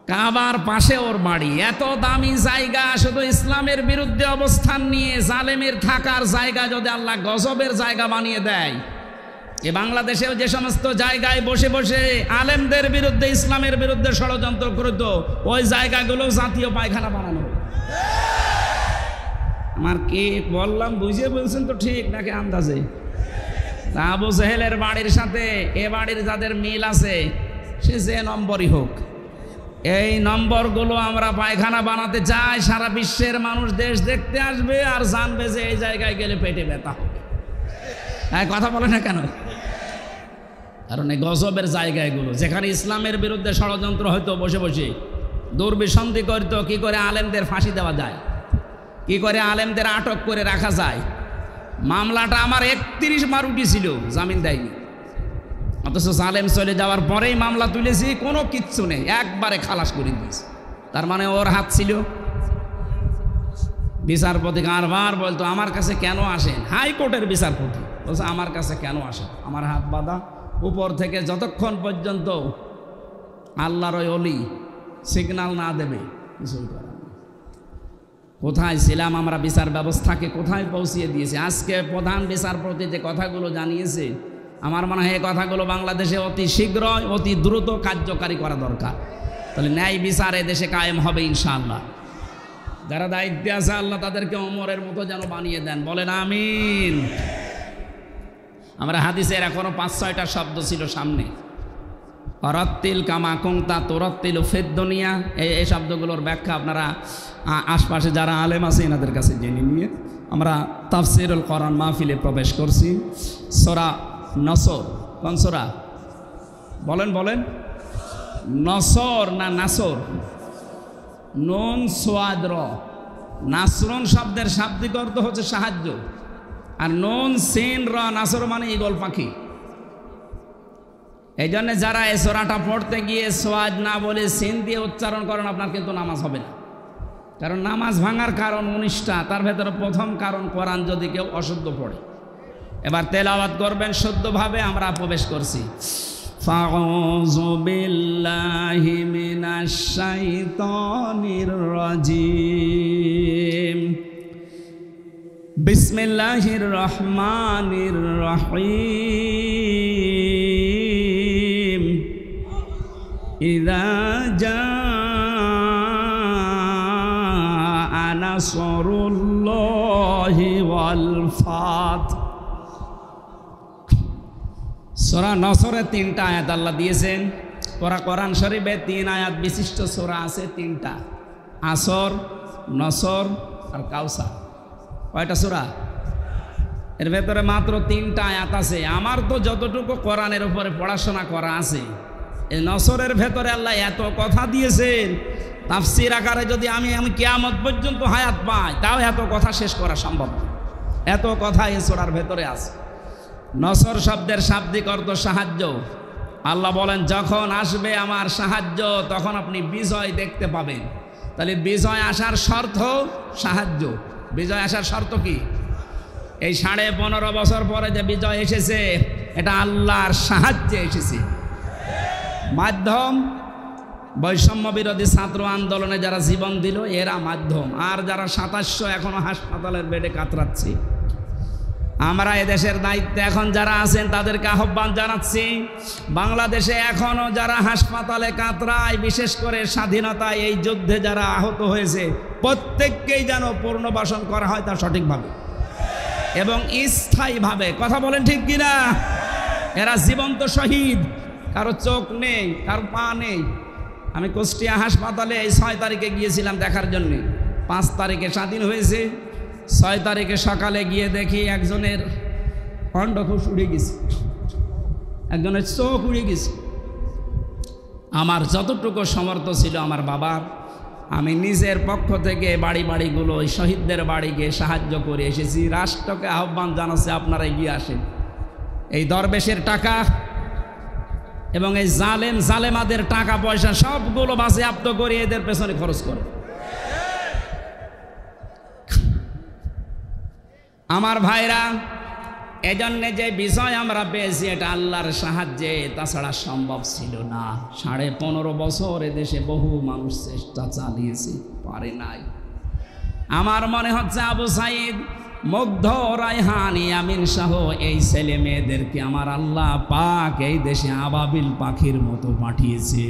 কাবার পাশে ওর বাড়ি, এত দামি জায়গা, শুধু ইসলামের বিরুদ্ধে অবস্থান নিয়ে জালেমের থাকার জায়গা যদি আল্লাহ গজবের জায়গা বানিয়ে দেয়, এ বাংলাদেশেও যে সমস্ত জায়গায় বসে বসে আলেমদের বিরুদ্ধে, ইসলামের বিরুদ্ধে ষড়যন্ত্র করত, ওই জায়গাগুলো জাতীয় পায়খানা বানানো। আমার কে বললাম বুঝিয়ে বলছেন তো ঠিক নাকি আন্দাজে? আবু জেহেলের বাড়ির সাথে এ বাড়ির যাদের মিল আছে, সে যে নম্বরই হোক, এই নম্বরগুলো আমরা পায়খানা বানাতে চাই, সারা বিশ্বের মানুষ দেশ দেখতে আসবে আর জানবে যে এই জায়গায় গেলে পেটে ব্যথা হবে। হ্যাঁ, কথা বলে না কেন? কারণ এই গজবের জায়গা এগুলো, যেখানে ইসলামের বিরুদ্ধে ষড়যন্ত্র হয়তো বসে বসে দুর্বিসন্ধি করত, কি করে আলেমদের ফাঁসি দেওয়া যায়, কি করে আলেমদের আটক করে রাখা যায়। মামলাটা আমার 31 বার উঠেছিল, জামিন দেয়নি, অথচ আলেম চলে যাওয়ার পরেই মামলা তুলেছি, কোনো কিচ্ছু নেই, একবারে খালাস করে দিয়েছি। তার মানে ওর হাত ছিল। বিচারপতি বারবার বলতো আমার কাছে কেন আসেন, হাইকোর্টের বিচারপতি বলছে আমার কাছে কেন আসেন, আমার হাত বাঁধা। উপর থেকে যতক্ষণ পর্যন্ত আল্লাহর ওই অলি সিগন্যাল না দেবে কিছুই করার নেই। কোথায় ছিলাম আমরা, বিচার ব্যবস্থাকে কোথায় পৌঁছিয়ে দিয়েছে। আজকে প্রধান বিচারপতি যে কথাগুলো জানিয়েছে, আমার মনে হয় এই কথাগুলো বাংলাদেশে অতি শীঘ্রই অতি দ্রুত কার্যকারী করা দরকার। তাহলে ন্যায় বিচার দেশে কায়েম হবে ইনশাআল্লাহ। যারা দায়িত্বে আছে আল্লাহ তাদেরকে ওমরের মতো যেন বানিয়ে দেন, বলেন আমিন। আমরা হাদিসের এখনো 5-6টা শব্দ ছিল সামনে, অরত্তিল কামা কুংতা তোরত্তিল ফিদ দুনিয়া, এই শব্দগুলোর ব্যাখ্যা আপনারা আশপাশে যারা আলেম আছে এনাদের কাছে জেনে নিয়ে আমরা তাফসিরুল কোরআন মাহফিলে প্রবেশ করছি। সূরা নসর, কোন সূরা বলেন বলেন? নসর না নাসর? নুন সোয়াদ র, নাসরুন শব্দের শাব্দিক অর্থ হচ্ছে সাহায্য, আর নুন সিন র নাসর মানে ঈগল পাখি। এই জন্য যারা এই সূরাটা পড়তে গিয়ে সোয়াদ না বলে সিন দিয়ে উচ্চারণ করেন, আপনার কিন্তু নামাজ হবে না। কারণ নামাজ ভাঙার কারণ 19টা, তার ভেতরে প্রথম কারণ কোরআন যদি কেউ অশুদ্ধ পড়ে। এবার তেলাওয়াত করবেন শুদ্ধভাবে, আমরা প্রবেশ করছি। ফাউযু বিল্লাহি মিনাশ শাইতানির রাজিম, বিসমিল্লাহির রহমানির রহিম, ইযা জাআ নাসরুল্লাহি ওয়াল ফাত। সূরা নসরে 3টা আয়াত আল্লাহ দিয়েছেন। কোরআন শরীফে 3 আয়াত বিশিষ্ট সূরা আছে, 3টা, আসর, নসর আর কাউসার। কয়টা সূরা? এর ভেতরে মাত্র 3টা আয়াত আছে। আমার তো যতটুকু কোরআনের উপরে পড়াশোনা করা আছে, এই নসরের ভেতরে আল্লাহ এত কথা দিয়েছেন, তাফসীর আকারে যদি আমি কিয়ামত পর্যন্ত হায়াত পাই তাও এত কথা শেষ করা সম্ভব না। এত কথা এই সূরার ভেতরে আছে। নসর শব্দের শাব্দিক অর্থ সাহায্য। আল্লাহ বলেন যখন আসবে আমার সাহায্য তখন আপনি বিজয় দেখতে পাবেন। তাহলে বিজয় আসার শর্ত সাহায্য। বিজয় আসার শর্ত কি? এই 15.5 বছর পরে যে বিজয় এসেছে এটা আল্লাহর সাহায্যে এসেছে। মাধ্যম বৈষম্য বিরোধী ছাত্র আন্দোলনে যারা জীবন দিল এরা মাধ্যম, আর যারা 2700 এখনো হাসপাতালের বেডে কাতরাচ্ছে, আমরা এদেশের দায়িত্বে এখন যারা আছেন তাদেরকে আহ্বান জানাচ্ছি, বাংলাদেশে এখনো যারা হাসপাতালে কাতরায়, বিশেষ করে স্বাধীনতায় এই যুদ্ধে যারা আহত হয়েছে প্রত্যেককেই যেন পুনর্বাসন করা হয় তা সঠিকভাবে এবং স্থায়ীভাবে। কথা বলেন ঠিক কিনা? এরা জীবন্ত শহীদ, কারো চোখ নেই, কারো পা নেই। আমি কুষ্টিয়া হাসপাতালে এই 6 তারিখে গিয়েছিলাম দেখার জন্য। 5 তারিখে স্বাধীন হয়েছে, 6 তারিখে সকালে গিয়ে দেখি একজনের অন্ডকোষ উড়ে গেছে, একজনের চোখ উড়ে গেছে। আমার যতটুকু সামর্থ্য ছিল আমার বাবার, আমি নিজের পক্ষ থেকে বাড়িগুলো ওই শহীদদের বাড়ি গিয়ে সাহায্য করে এসেছি। রাষ্ট্রকে আহ্বান জানাচ্ছে আপনারা এগিয়ে আসেন। এই দরবেশের টাকা এবং এই জালেমাদের টাকা পয়সা সবগুলো বাজেয়াপ্ত করে এদের পেছনে খরচ করে। আমার ভাইরা, এজন্যে যে বিষয় আমরা পেয়েছি এটা আল্লাহর সাহায্যে, তাছাড়া সম্ভব ছিল না। 15.5 বছর এদেশে বহু মানুষ চেষ্টা চালিয়েছে, পারে নাই। আমার মনে হচ্ছে আবু সাইদ, মুগ্ধ, রায়হান, আমিন সহ এই ছেলে মেয়েদেরকে আমার আল্লাহ পাক এই দেশে আবাবিল পাখির মতো পাঠিয়েছে।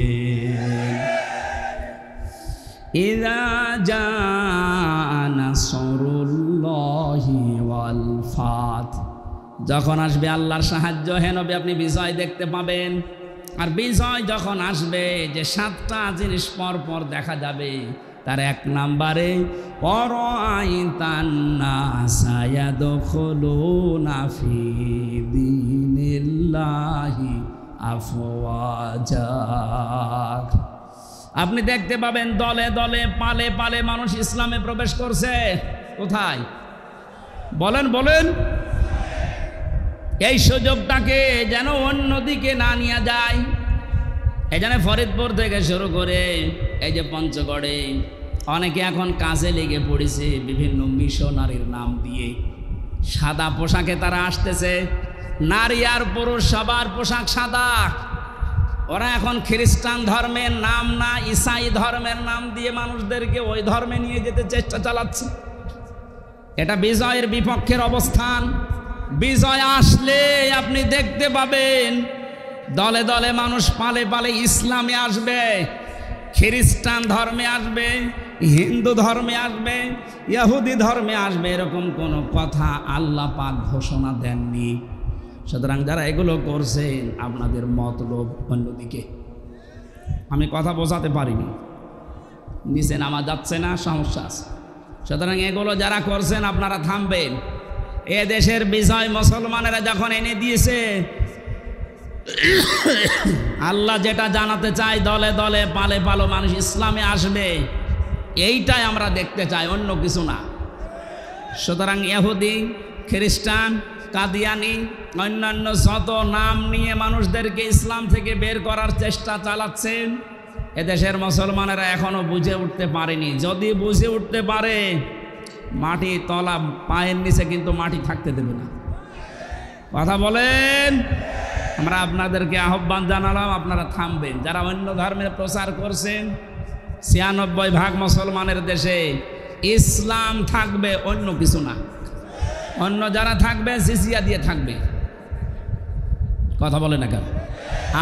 ইযা জাআ নাসরুল্লাহি ওয়াল ফাত, যখন আসবে আল্লাহর সাহায্য, হে নবী আপনি বিজয় দেখতে পাবেন। আর বিজয় যখন আসবে, যে 7টা জিনিস পর পর দেখা যাবে, তার 1 নম্বরে পরাইতান্নাসা ইয়াদখুলুনা ফি দীনিল্লাহি আফওয়াজা। আপনি দেখতে পাবেন দলে দলে পালে পালে মানুষ ইসলামে প্রবেশ করছে। কোথায়? বলেন বলেন। এই সুযোগটাকে যেন অন্যদিকে না নিয়ে যায়। এই জন্য ফরিদপুর থেকে শুরু করে এই যে পঞ্চগড়ে অনেকে এখন কাজে লেগে পড়েছে বিভিন্ন মিশনারির নাম দিয়ে। সাদা পোশাকে তারা আসতেছে, নারী আর পুরুষ সবার পোশাক সাদা। ওরা এখন খ্রিস্টান ধর্মের নাম না, ঈসাই ধর্মের নাম দিয়ে মানুষদেরকে ওই ধর্মে নিয়ে যেতে চেষ্টা চালাচ্ছে। এটা বিজয়ের বিপক্ষের অবস্থান। বিজয় আসলে আপনি দেখতে পাবেন দলে দলে মানুষ পালে পালে ইসলামে আসবে, খ্রিস্টান ধর্মে আসবে, হিন্দু ধর্মে আসবে, ইহুদি ধর্মে আসবে। এরকম কোনো কথা আল্লাহ পাক ঘোষণা দেননি। সুতরাং যারা এগুলো করছেন আপনাদের মতলব অন্যদিকে। আমি কথা বোঝাতে পারিনি, নিচে নামা যাচ্ছে না, সমস্যা আছে। সুতরাং এগুলো যারা করছেন আপনারা থামবেন। এ দেশের বিজয় মুসলমানেরা যখন এনে দিয়েছে, আল্লাহ যেটা জানাতে চায় দলে দলে পালে পালো মানুষ ইসলামে আসবে, এইটাই আমরা দেখতে চাই, অন্য কিছু না। সুতরাং ইহুদি, খ্রিস্টান, কাদিয়ানি, অন্যান্য যত নাম নিয়ে মানুষদেরকে ইসলাম থেকে বের করার চেষ্টা চালাচ্ছেন, এদেশের মুসলমানেরা এখনো বুঝে উঠতে পারেনি। যদি বুঝে উঠতে পারে, মাটি তলা পায়ের নিচে কিন্তু মাটি থাকতে দেবে না। কথা বলেন। আমরা আপনাদেরকে আহ্বান জানালাম, আপনারা থামবেন। যারা অন্য ধর্মের প্রচার করছেন, 96% মুসলমানের দেশে ইসলাম থাকবে, অন্য কিছু না। অন্য যারা থাকবে জিজিয়া দিয়ে থাকবে। কথা বলে না কেন?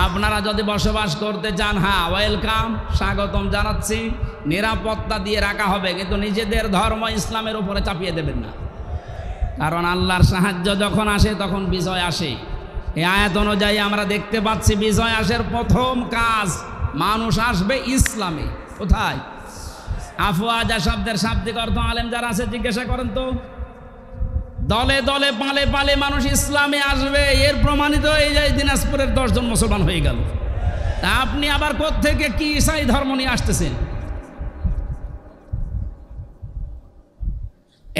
আপনারা যদি বসবাস করতে চান, হ্যাঁ ওয়েলকাম, স্বাগতম জানাচ্ছি, নিরাপত্তা দিয়ে রাখা হবে, কিন্তু নিজেদের ধর্ম ইসলামের উপরে চাপিয়ে দেবেন না। কারণ আল্লাহর সাহায্য যখন আসে তখন বিজয় আসে। এই আয়াত অনুযায়ী আমরা দেখতে পাচ্ছি বিজয় আসার প্রথম কাজ, মানুষ আসবে ইসলামে। কোথায়? আফওয়াজা শব্দের শাব্দিক অর্থ আলেম যারা আছে জিজ্ঞাসা করেন তো। দলে দলে পালে পালে মানুষ ইসলামে আসবে, এর প্রমাণিত এই যে দিনাজপুরের 10 জন মুসলমান হয়ে গেল। তা আপনি আবার কোত্থেকে কি ঈসাই ধর্ম নিয়ে আসতেছেন?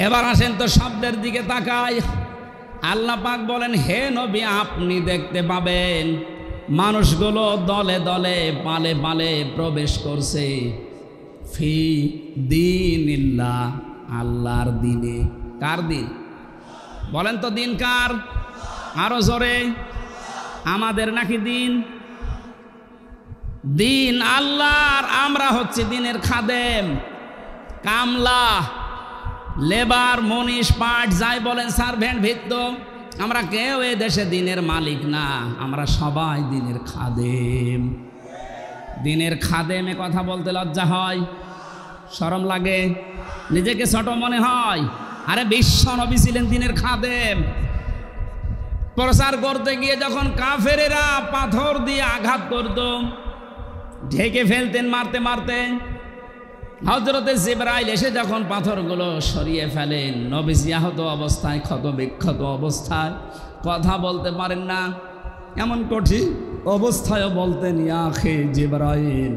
এবার আসেন তো শব্দের দিকে তাকায়। আল্লাহ পাক বলেন, হে নবী আপনি দেখতে পাবেন মানুষগুলো দলে দলে পালে পালে প্রবেশ করছে ফি দীনিল্লাহ, আল্লাহর দিনে। কার দিন? বলেন তো দিন কার? আরো জোরে। আমাদের নাকি দিন? দিন আল্লাহর। আমরা হচ্ছে দিনের খাদেম, কামলা, লেবার, মনীষ, পাট, যাই বলেন, সার্ভেন্ট, ভিত্ত। আমরা কেউ এ দেশে দিনের মালিক না, আমরা সবাই দিনের খাদেম। দিনের খাদেমে কথা বলতে লজ্জা হয়, শরম লাগে, নিজেকে ছোট মনে হয়। আরে বিশ্ব নবী ছিলেন দিনের খাদেম। প্রচার করতে গিয়ে যখন কাফেরেরা পাথর দিয়ে আঘাত করত, ঢেকে ফেলতেন মারতে মারতে, হযরতে জিবরাইল এসে যখন পাথরগুলো সরিয়ে ফেলেন, নবীজি আহত অবস্থায়, ক্ষত বিক্ষত অবস্থায়, কথা বলতে পারেন না, এমন কঠিন অবস্থায় বলতেন, ইয়া আখি জিবরাইল,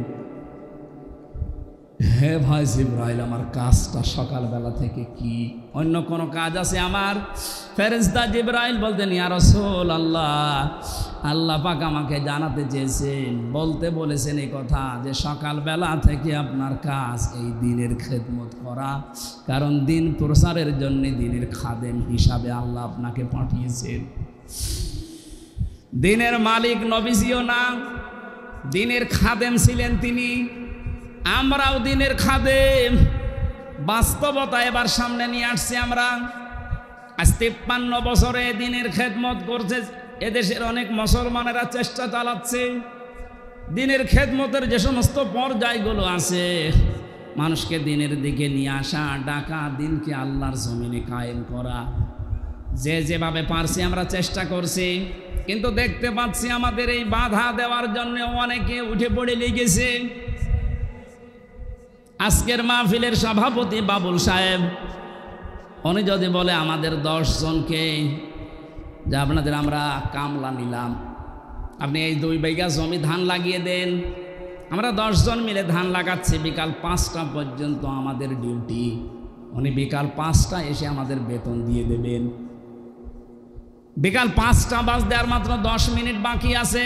হে ভাই জিবরাইল, আমার কাজটা সকালবেলা থেকে কি? অন্য কোনো কাজ আছে আমার? ফেরেশতা জিবরাইল বলতেন, ইয়া রাসূলুল্লাহ, আল্লাহ পাক আমাকে জানাতে চেয়েছেন, বলতে বলেছেন এই কথা যে সকালবেলা থেকে আপনার কাজ এই দিনের খেদমত করা, কারণ দিন প্রচারের জন্য দিনের খাদেম হিসাবে আল্লাহ আপনাকে পাঠিয়েছেন। দিনের মালিক নবীজিও না, দিনের খাদেম ছিলেন তিনি। আমরাও দিনের খাদেম। বাস্তবতা এবার সামনে নিয়ে আসছি আমরা। আজ 53 বছরে দিনের খেদমত করছে এদেশের অনেক মুসলমানেরা, চেষ্টা চালাচ্ছে দিনের খেদমতের যে সমস্ত পর্যায়গুলো আছে, মানুষকে দিনের দিকে নিয়ে আসা, ডাকা, দিনকে আল্লাহর জমিনে কায়েম করা। যে যেভাবে পারছি আমরা চেষ্টা করছি, কিন্তু দেখতে পাচ্ছি আমাদের এই বাধা দেওয়ার জন্য অনেকে উঠে পড়ে লেগেছে। আজকের মাহফিলের সভাপতি বাবুল সাহেব, উনি যদি বলে আমাদের 10 জনকে যে আপনাদের আমরা কামলা নিলাম, আপনি এই 2 বিঘা জমি ধান লাগিয়ে দেন, আমরা 10 জন মিলে ধান লাগাচ্ছি, বিকাল 5টা পর্যন্ত আমাদের ডিউটি, উনি বিকাল 5টা এসে আমাদের বেতন দিয়ে দেবেন। বিকাল 5টা বাজতে আর মাত্র 10 মিনিট বাকি আছে,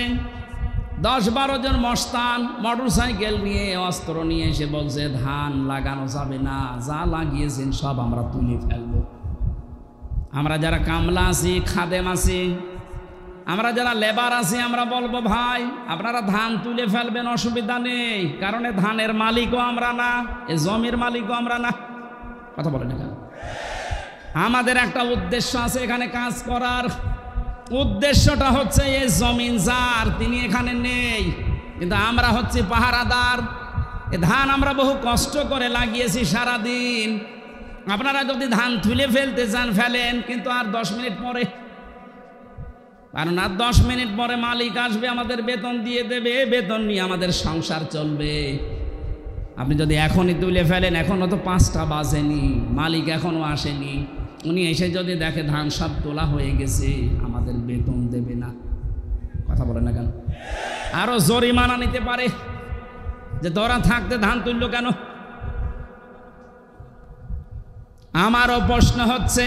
10-12 জন মস্তান মোটরসাইকেল নিয়ে অস্ত্র নিয়ে এসে বলছে ধান লাগানো যাবে না, যা লাগিয়েছেন সব আমরা তুলে ফেলবো। আমরা যারা কামলা আছি, খাদেম আছি, আমরা যারা লেবার আছি, আমরা বলবো ভাই আপনারা ধান তুলে ফেলবেন, অসুবিধা নেই, কারণ ধানের মালিকও আমরা না, এ জমির মালিকও আমরা না। কথা বলেন না কেন? আমাদের একটা উদ্দেশ্য আছে এখানে কাজ করার। উদ্দেশ্যটা হচ্ছে এই জমিন যার, তিনি এখানে নেই, কিন্তু আমরা হচ্ছে পাহারাদার। এ ধান আমরা বহু কষ্ট করে লাগিয়েছি সারাদিন। আপনারা যদি ধান তুলে ফেলতে চান ফেলেন, কিন্তু আর 10 মিনিট পরে, কারণ আর 10 মিনিট পরে মালিক আসবে, আমাদের বেতন দিয়ে দেবে, বেতন নিয়ে আমাদের সংসার চলবে। আপনি যদি এখনই তুলে ফেলেন, এখনও তো 5টা বাজেনি, মালিক এখনও আসেনি, উনি এসে যদি দেখে ধান সব তোলা হয়ে গেছে, আমাদের বেতন দেবে না। কথা বলেন না কেন? আরো জরিমানা নিতে পারে যে তোরা থাকতে ধান তুললো কেন। আমারও প্রশ্ন হচ্ছে,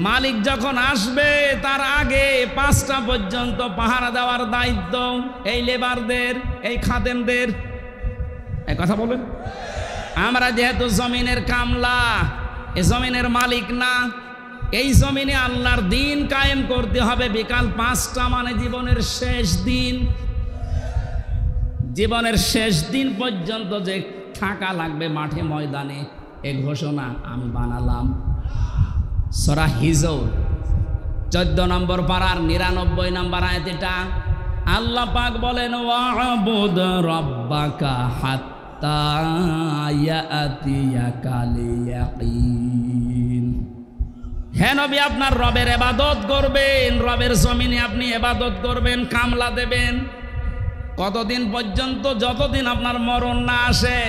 মালিক যখন আসবে তার আগে 5টা পর্যন্ত পাহারা দেওয়ার দায়িত্ব এই লেবারদের, এই খাদেমদের। এই কথা বলেন। আমরা যেহেতু জমিনের কামলা, এই জমিনের মালিক না, এই জমিনে আল্লাহর দিন কায়েম করতে হবে। বিকাল 5টা মানে জীবনের শেষ দিন, জীবনের শেষ দিন পর্যন্ত যে থাকা লাগবে মাঠে ময়দানে, এই ঘোষণা আমি বানালাম। সূরা হিজর 14 নম্বর পারার 99 নম্বর আয়াত। এটা আল্লাহ পাক বলেন, ওয়াবুদ রাব্বাকা হাত্তা ইয়াতিয়াকাল ইয়াকিন। হে নবী, আপনার রবের ইবাদত করবেন, রবের জমিনে আপনি ইবাদত করবেন, কামলা দেবেন। কতদিন পর্যন্ত? যতদিন আপনার মরণ না আসে।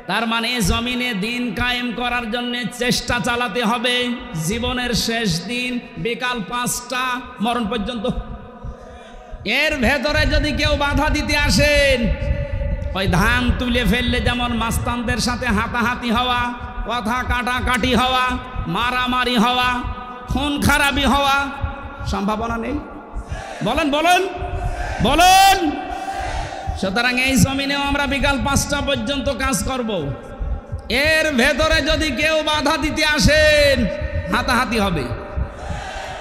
তার মানে জমিনে দিন কায়েম করার জন্য চেষ্টা চালাতে হবে। জীবনের শেষ দিন বিকাল 5টা মরণ পর্যন্ত। এর ভেতরে যদি কেউ বাধা দিতে আসেন, ওই ধান তুলে ফেললে যেমন মাস্তানদের সাথে হাতাহাতি হওয়া, কথা কাটাকাটি হওয়া, মারামারি হওয়া, খুন খারাপি হওয়া সম্ভাবনা নেই? বলেন বলেন বলেন। সুতরাং এই জমিনেও আমরা বিকাল 5টা পর্যন্ত কাজ করব। এর ভেতরে যদি কেউ বাধা দিতে আসেন, হাতাহাতি হবে,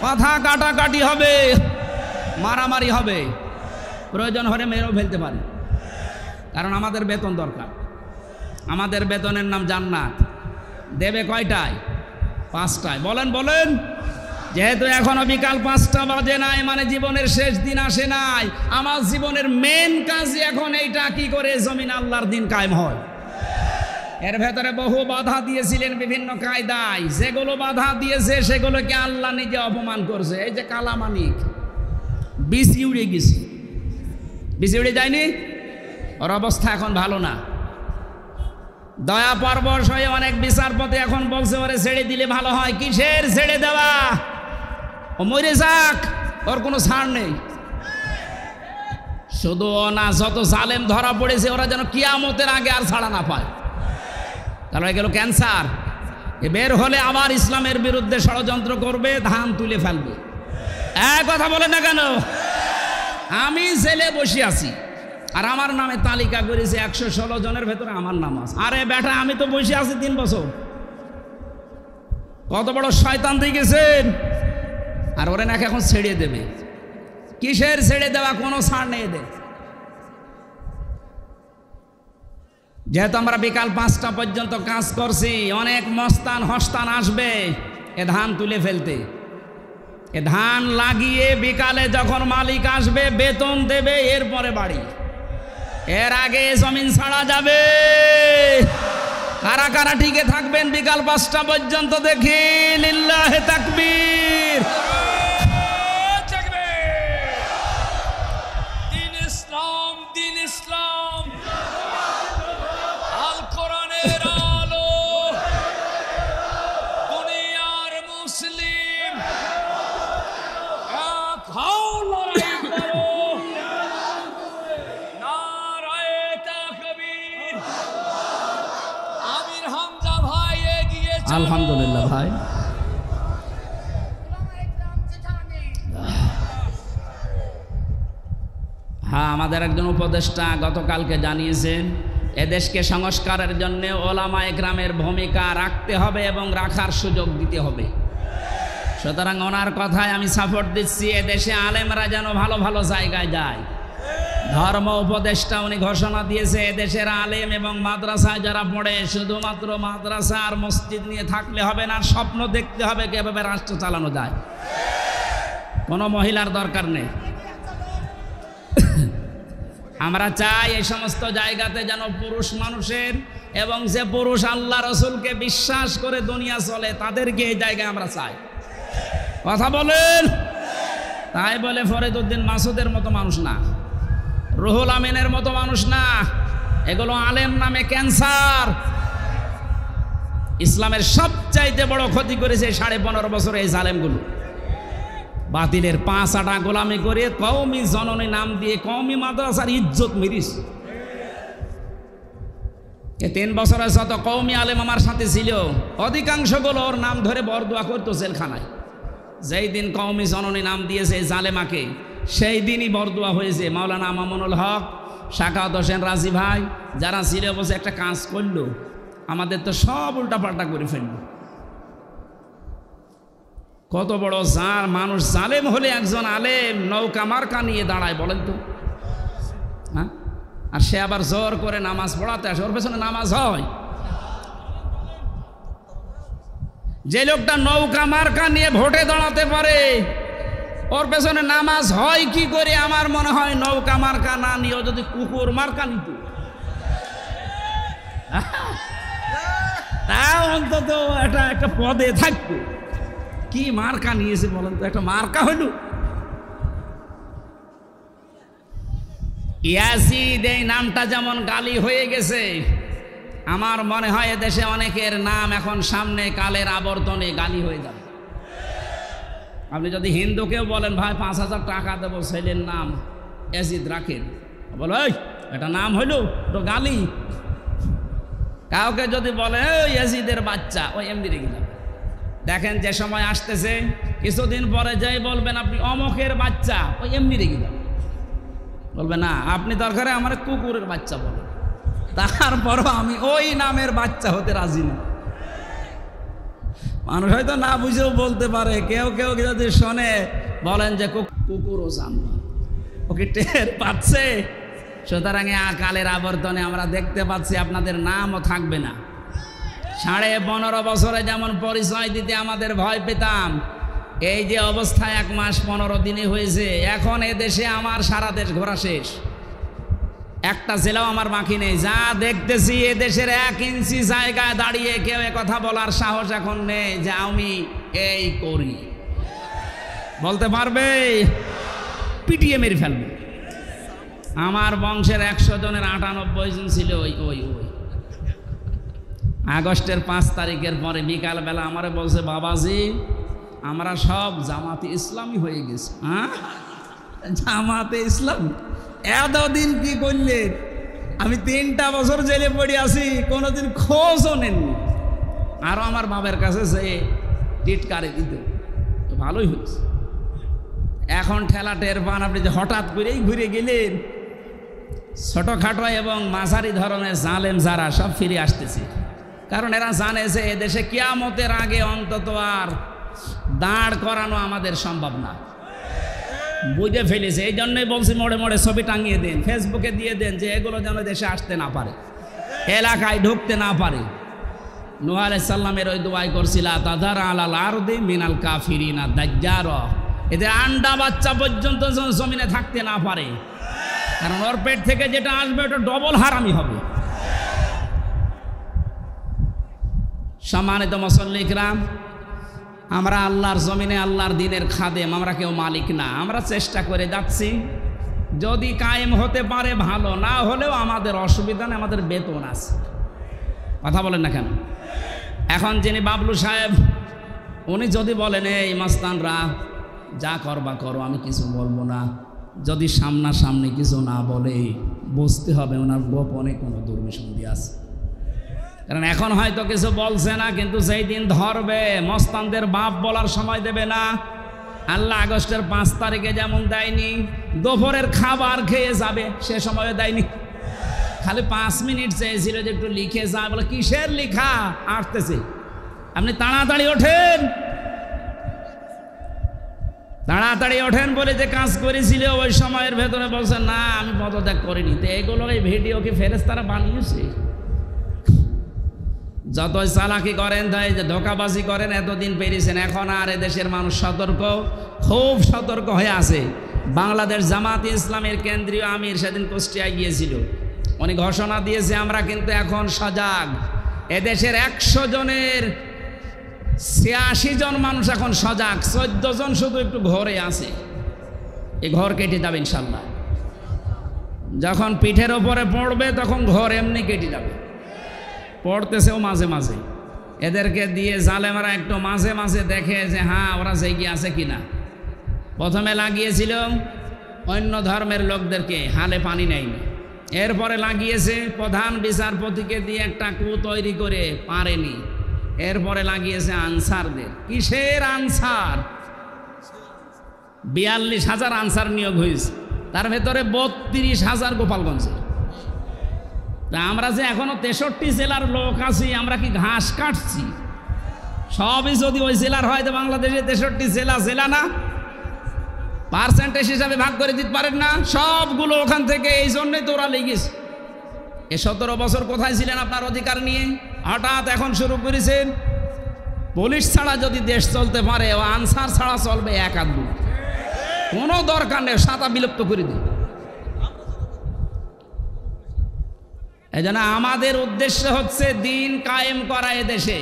কথা কাটাকাটি হবে, মারামারি হবে, প্রয়োজন হলে মেরেও ফেলতে পারে, কারণ আমাদের বেতন দরকার। আমাদের বেতনের নাম জান্নাত। দেবে কয়টায়? 5টায়। বলেন বলেন। যেহেতু এখনো বিকাল 5টা বাজে নাই, মানে জীবনের শেষ দিন আসে নাই। আমার জীবনের মেন কাজ এখন এইটা, কি করে জমিন আল্লাহর দিন কায়েম হয়। এর ভেতরে বহু বাধা দিয়েছিলেন বিভিন্ন কায়দায়, যেগুলো বাধা দিয়েছে সেগুলোকে আল্লাহ নিজে অপমান করছে। এই যে কালামানিক বিসি উড়ে গেছে, বিসি উড়ে যায়নি, ওর অবস্থা এখন ভালো না। দয়া পরবশ হয়ে অনেক বিচারপতি এখন বলছে ওরে ছেড়ে দিলে ভালো হয়। কিসের ছেড়ে দেওয়া? ও মরে যাক, ওর কোনো ছাড় নেই। শুধু না, যত জালেম ধরা পড়েছে ওরা যেন কিয়ামতের আগে আর ছাড়া না পায়। তাহলে হয়ে গেল ক্যান্সার। এ বের হলে আবার ইসলামের বিরুদ্ধে ষড়যন্ত্র করবে, ধান তুলে ফেলবে। এক কথা বলে না কেন? আমি জেলে বসে আছি আর আমার নামে তালিকা করেছে 116 জনের ভেতরে আমার নাম আছে। আরে বেটা, আমি তো বসে আছি 3 বছর। কত বড় শয়তান দিয়ে গেছেন। আর ওরে নাকি এখন ছেড়ে দেবে। কিসের ছেড়ে দেওয়া? কোনো ছাড় নেই এদের। যেহেতু আমরা বিকাল 5টা পর্যন্ত কাজ করছি, অনেক মস্তান হস্তান আসবে এ ধান তুলে ফেলতে। এ ধান লাগিয়ে বিকালে যখন মালিক আসবে বেতন দেবে, এরপরে বাড়ি। এর আগে জমিন ছাড়া যাবে? কারা কারা টিকে থাকবেন বিকাল 5টা পর্যন্ত দেখি? লিল্লাহে তাকবীর।
দিন ইসলাম, দিন ইসলাম, আল কোরআনের আলো, দুনিয়ার মুসলিম এক হও, লড়াই করো, নারায়ে তাকবীর। আমির হামজা ভাই এগিয়ে চলো।
আলহামদুলিল্লাহ ভাই। হ্যাঁ, আমাদের একজন উপদেষ্টা গতকালকে জানিয়েছেন এদেশকে সংস্কারের জন্য ওলামা একরামের ভূমিকা রাখতে হবে এবং রাখার সুযোগ দিতে হবে। সুতরাং ওনার কথায় আমি সাপোর্ট দিচ্ছি, এদেশে আলেমরা যেন ভালো ভালো জায়গায় যায়। ধর্ম উপদেষ্টা উনি ঘোষণা দিয়েছে এদেশের আলেম এবং মাদ্রাসায় যারা পড়ে শুধুমাত্র মাদ্রাসা আর মসজিদ নিয়ে থাকলে হবে না, স্বপ্ন দেখতে হবে কিভাবে রাষ্ট্র চালানো যায়। কোনো মহিলার দরকার নেই। আমরা চাই এই সমস্ত জায়গাতে যেন পুরুষ মানুষের এবং যে পুরুষ আল্লাহ রসুলকে বিশ্বাস করে দুনিয়া চলে তাদেরকে এই জায়গায় আমরা চাই। কথা বলেন। তাই বলে ফরিদউদ্দিন মাসুদের মতো মানুষ না, রুহুল আমিনের মতো মানুষ না, এগুলো আলেম নামে ক্যান্সার। ইসলামের সবচাইতে বড় ক্ষতি করেছে 15.5 বছরে এই জালেমগুলো। বাতিলের 5 আটা গোলামি করে কওমি জননী নাম দিয়ে কওমি মাদ্রাসার ইজ্জত মিরিস। এই 3 বছরে যত কওমি আলেম আমার সাথে ছিল অধিকাংশগুলো ওর নাম ধরে বরদোয়া করতো জেলখানায়। যেই দিন কওমি জননী নাম দিয়েছে জালেমাকে সেই দিনই বরদোয়া হয়েছে। মাওলানা মামুনুল হক, শাকাওয়াত হোসেন রাজি ভাই যারা ছিল বসে একটা কাজ করলো, আমাদের তো সব উল্টাপাল্টা করে ফেললো। কত বড় মানুষ জালেম হলে একজন আলেম নৌকা মার্কা নিয়ে দাঁড়ায় বলেন তো? হ্যাঁ, আর সে আবার জোর করে নামাজ পড়াতে আসে, ওর পেছনে নামাজ হয়? যে লোকটা নৌকা মার্কা নিয়ে ভোটে দাঁড়াতে পারে ওর পেছনে নামাজ হয় কি করে? আমার মনে হয় নৌকা মার্কা না নিয়েও যদি কুকুর মার্কা নিত তাও অন্তত একটা পদে থাকতো। কি মার্কা নিয়েছে বলেন তো? একটা মার্কা হইল ইয়াজিদ। এই নামটা যেমন গালি হয়ে গেছে, আমার মনে হয় এদেশে অনেকের নাম এখন সামনে কালের আবর্তনে গালি হয়ে যাবে। আপনি যদি হিন্দুকেও বলেন ভাই 5,000 টাকা দেবো ছেলের নাম ইয়াজিদ রাখেন, বলো এই এটা নাম হইল তো গালি। কাউকে যদি বলে ওই ইয়াজিদের বাচ্চা, ওই এমনি রেখে যাবে। দেখেন যে সময় আসতেছে কিছুদিন পরে যাই বলবেন আপনি অমকের বাচ্চা, ওই এমনি রেখে যাবে। বলবে না আপনি দরকারে আমার কুকুরের বাচ্চা বলেন, তারপরও আমি ওই নামের বাচ্চা হতে রাজি না। মানুষ হয়তো না বুঝেও বলতে পারে, কেউ কেউ যদি শোনে বলেন যে কুকুরও জানবা, ওকে টের পাচ্ছে। সুতরাং কালের আবর্তনে আমরা দেখতে পাচ্ছি আপনাদের নামও থাকবে না। 15.5 বছরে যেমন পরিচয় দিতে আমাদের ভয় পেতাম, এই যে অবস্থা 1 মাস 15 দিনে হয়েছে, এখন এদেশে আমার সারা দেশ ঘোরা শেষ, একটা জেলাও আমার বাকি নেই। যা দেখতেছি এদেশের 1 ইঞ্চি জায়গায় দাঁড়িয়ে কেউ কথা বলার সাহস এখন নেই যে আমি এই করি, বলতে পারবে? পিটিয়ে মেরে ফেলবে। আমার বংশের 100 জনের 98 জন ছিল ওই ওই ওই আগস্টের 5 তারিখের পরে বিকালবেলা আমারে বলছে বাবাজি আমরা সব জামাতে ইসলামী হয়ে গেছি। হ্যাঁ, জামাতে ইসলাম এতদিন কি করলেন? আমি 3টা বছর জেলে পড়ে আছি, কোনোদিন খোঁজও নেননি। আরও আমার বাবার কাছে যে টিটকারে দিত, ভালোই হয়েছে। এখন ঠেলা টের পান আপনি যে হঠাৎ করেই ঘুরে গেলেন। ছোটোখাটো এবং মাঝারি ধরনের জালেম যারা সব ফিরে আসতেছে, কারণ এরা জানে যে এদেশে কিয়ামতের আগে অন্তত আর দাঁড় করানো আমাদের সম্ভব না, বুঝে ফেলেছে। এই জন্যই বলছি মোড়ে মোড়ে ছবি টাঙিয়ে দেন, ফেসবুকে দিয়ে দেন যে এগুলো যেন দেশে আসতে না পারে, এলাকায় ঢুকতে না পারে। নূহ আলাইহিস সালামের ওই দোয়াই করছিলা তাদার আলাল আরদি মিনাল কাফিরিনা দাজ্জার, এদের আন্ডা বাচ্চা পর্যন্ত জমিনে থাকতে না পারে, কারণ ওর পেট থেকে যেটা আসবে ওটা ডবল হারামি হবে। সম্মানিত মুসল্লিকরাম, আমরা আল্লাহর জমিনে আল্লাহর দ্বীনের খাদেম, আমরা কেউ মালিক না। আমরা চেষ্টা করে যাচ্ছি, যদি কায়েম হতে পারে ভালো, না হলেও আমাদের অসুবিধা নেই, আমাদের বেতন আছে। কথা বলেন না কেন? এখন যিনি বাবলু সাহেব, উনি যদি বলেন এই মাস্তানরা যা করবা করো, আমি কিছু বলবো না, যদি সামনাসামনি কিছু না বলে বুঝতে হবে ওনার গোপনে কোনো দুর্বিসন্ধি আছে। কারণ এখন হয়তো কিছু বলছে না, কিন্তু যেই দিন ধরবে মস্তানদের বাপ বলার সময় দেবে না। আল্লাহ আগস্টের 5 তারিখে যেমন দেয়নি, দুপুরের খাবার খেয়ে যাবে, সে সময়ও দেয়নি। খালি 5 মিনিট চেয়েছিল যে একটু লিখে যায়, বলে কিসের লিখা, আসতেছে, আপনি তাড়াতাড়ি ওঠেন, তাড়াতাড়ি ওঠেন বলে যে কাজ করেছিল ওই সময়ের ভেতরে বলছে না আমি পদত্যাগ করিনি। তো এগুলো এই ভিডিও কি ফেরেশতারা বানিয়েছে? যতই চালাকি করেন, তাই যে ধোকাবাজি করেন, এতদিন পেরিয়েছেন, এখন আর এদেশের মানুষ সতর্ক, খুব সতর্ক হয়ে আছে। বাংলাদেশ জামাতে ইসলামের কেন্দ্রীয় আমির সেদিন কুষ্টিয়ায় গিয়েছিল, উনি ঘোষণা দিয়েছে আমরা কিন্তু এখন সজাগ। এদেশের 100 জনের 86 জন মানুষ এখন সজাগ, 14 জন শুধু একটু ঘরে আছে। এই ঘর কেটে যাবে ইনশাল্লাহ। যখন পিঠের ওপরে পড়বে তখন ঘর এমনি কেটে যাবে। পড়তেছেও মাঝে মাঝে, এদেরকে দিয়ে জালেমারা একটু মাঝে মাঝে দেখে যে হ্যাঁ ওরা জেগে আছে কিনা। প্রথমে লাগিয়েছিল অন্য ধর্মের লোকদেরকে, হালে পানি নেয়নি। এরপরে লাগিয়েছে প্রধান বিচারপতিকে দিয়ে একটা কূপ তৈরি করে, পারেনি। এরপরে লাগিয়েছে আনসারদের। কিসের আনসার? 42,000 আনসার নিয়োগ হয়েছে, তার ভেতরে 32,000 গোপালগঞ্জে। তা আমরা যে এখনো 63 জেলার লোক আছি, আমরা কি ঘাস কাটছি? সবই যদি ওই জেলার হয় তো বাংলাদেশে 63 জেলা জেলা না? পার্সেন্টেজ হিসাবে ভাগ করে দিতে পারেন না? সবগুলো ওখান থেকে। এই জন্যই তো ওরা লেগেছে। এ 17 বছর কোথায় ছিলেন আপনার অধিকার নিয়ে? হঠাৎ এখন শুরু করেছেন। পুলিশ ছাড়া যদি দেশ চলতে পারে, ও আনসার ছাড়া চলবে 1-2। কোনো দরকার নেই, সাতা বিলুপ্ত করে দিন। এই জন্য আমাদের উদ্দেশ্য হচ্ছে দিন কায়েম করা এদেশে।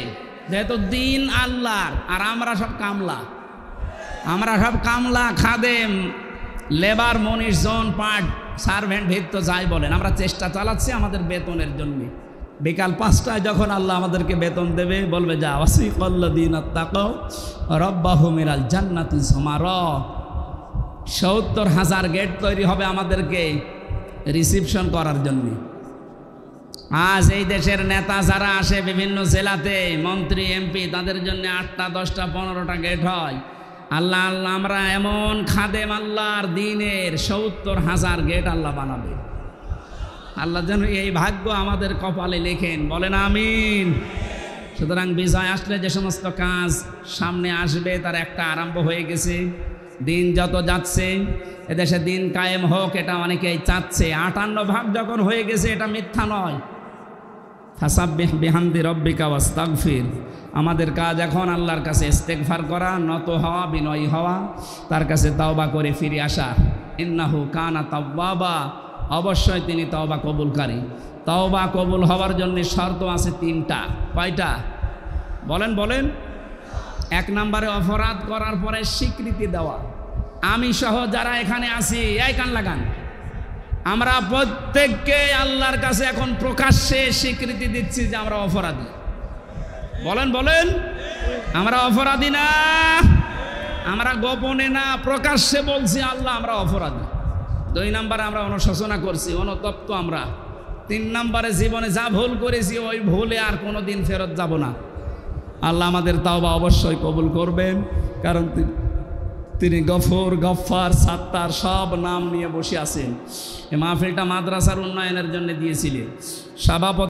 যেহেতু দিন আল্লাহর, আর আমরা সব কামলা, আমরা সব কামলা, খাদেম, লেবার, মনীষ, জন, পার্ট, সার্ভেন্ট, ভিত্ত যাই বলেন, আমরা চেষ্টা চালাচ্ছি আমাদের বেতনের জন্য। বিকাল 5টায় যখন আল্লাহ আমাদেরকে বেতন দেবে, বলবে যা ওয়াসিকাল্লাযীনা তাকাও রাব্বাহুম ইলাল জান্নাতি যুমারা। 70,000 গেট তৈরি হবে আমাদেরকে রিসিপশন করার জন্য। আজ এই দেশের নেতা যারা আসে বিভিন্ন জেলাতে, মন্ত্রী, এমপি, তাদের জন্য 8টা, 10টা, 15টা গেট হয়। আল্লাহ আল্লাহ আমরা এমন খাদেম আল্লাহর দ্বীনের 70,000 গেট আল্লাহ বানাবে। আল্লাহ যেন এই ভাগ্য আমাদের কপালে লেখেন, বলেন আমিন। সুতরাং বিজয় আসলে যে সমস্ত কাজ সামনে আসবে তার একটা আরম্ভ হয়ে গেছে। দিন যত যাচ্ছে এদেশে দিন কায়েম হোক, এটা অনেকেই চাচ্ছে। 58 ভাগ যখন হয়ে গেছে, এটা মিথ্যা নয়। ফাসাব্বিহ বিহামদি রব্বিকা ওয়াস্তাগফির। আমাদের কাজ এখন আল্লাহর কাছে ইস্তেগফার করা, নত হওয়া, বিনয়ী হওয়া, তার কাছে তওবা করে ফিরে আসা। ইন্নাহু কানা তাওয়াবা, অবশ্যই তিনি তওবা কবুলকারী। তওবা কবুল হওয়ার জন্য শর্ত আছে 3টা। কয়টা বলেন বলেন? 1 নম্বরে অপরাধ করার পরে স্বীকৃতি দেওয়া। আমি সহ যারা এখানে আছি, এই কান লাগান, আমরা প্রত্যেককে আল্লাহর কাছে এখন প্রকাশ্যে স্বীকৃতি দিচ্ছি যে আমরা অপরাধী। বলেন বলেন? আমরা অপরাধী না, আমরা গোপনে না, প্রকাশ্যে বলছি আল্লাহ আমরা অপরাধী। 2 নম্বরে আমরা অনুশোচনা করছি, অনুতপ্ত আমরা। 3 নম্বরে জীবনে যা ভুল করেছি ওই ভুলে আর কোনো দিন ফেরত যাব না। আল্লাহ আমাদের তাওবা অবশ্যই কবুল করবেন, কারণ তিনি গফুর, গফফার, সাত্তার সব নাম নিয়ে বসে আছেন। এই মাহফিলটা মাদ্রাসার উন্নয়নের জন্য দিয়েছিলেন। সভাপতি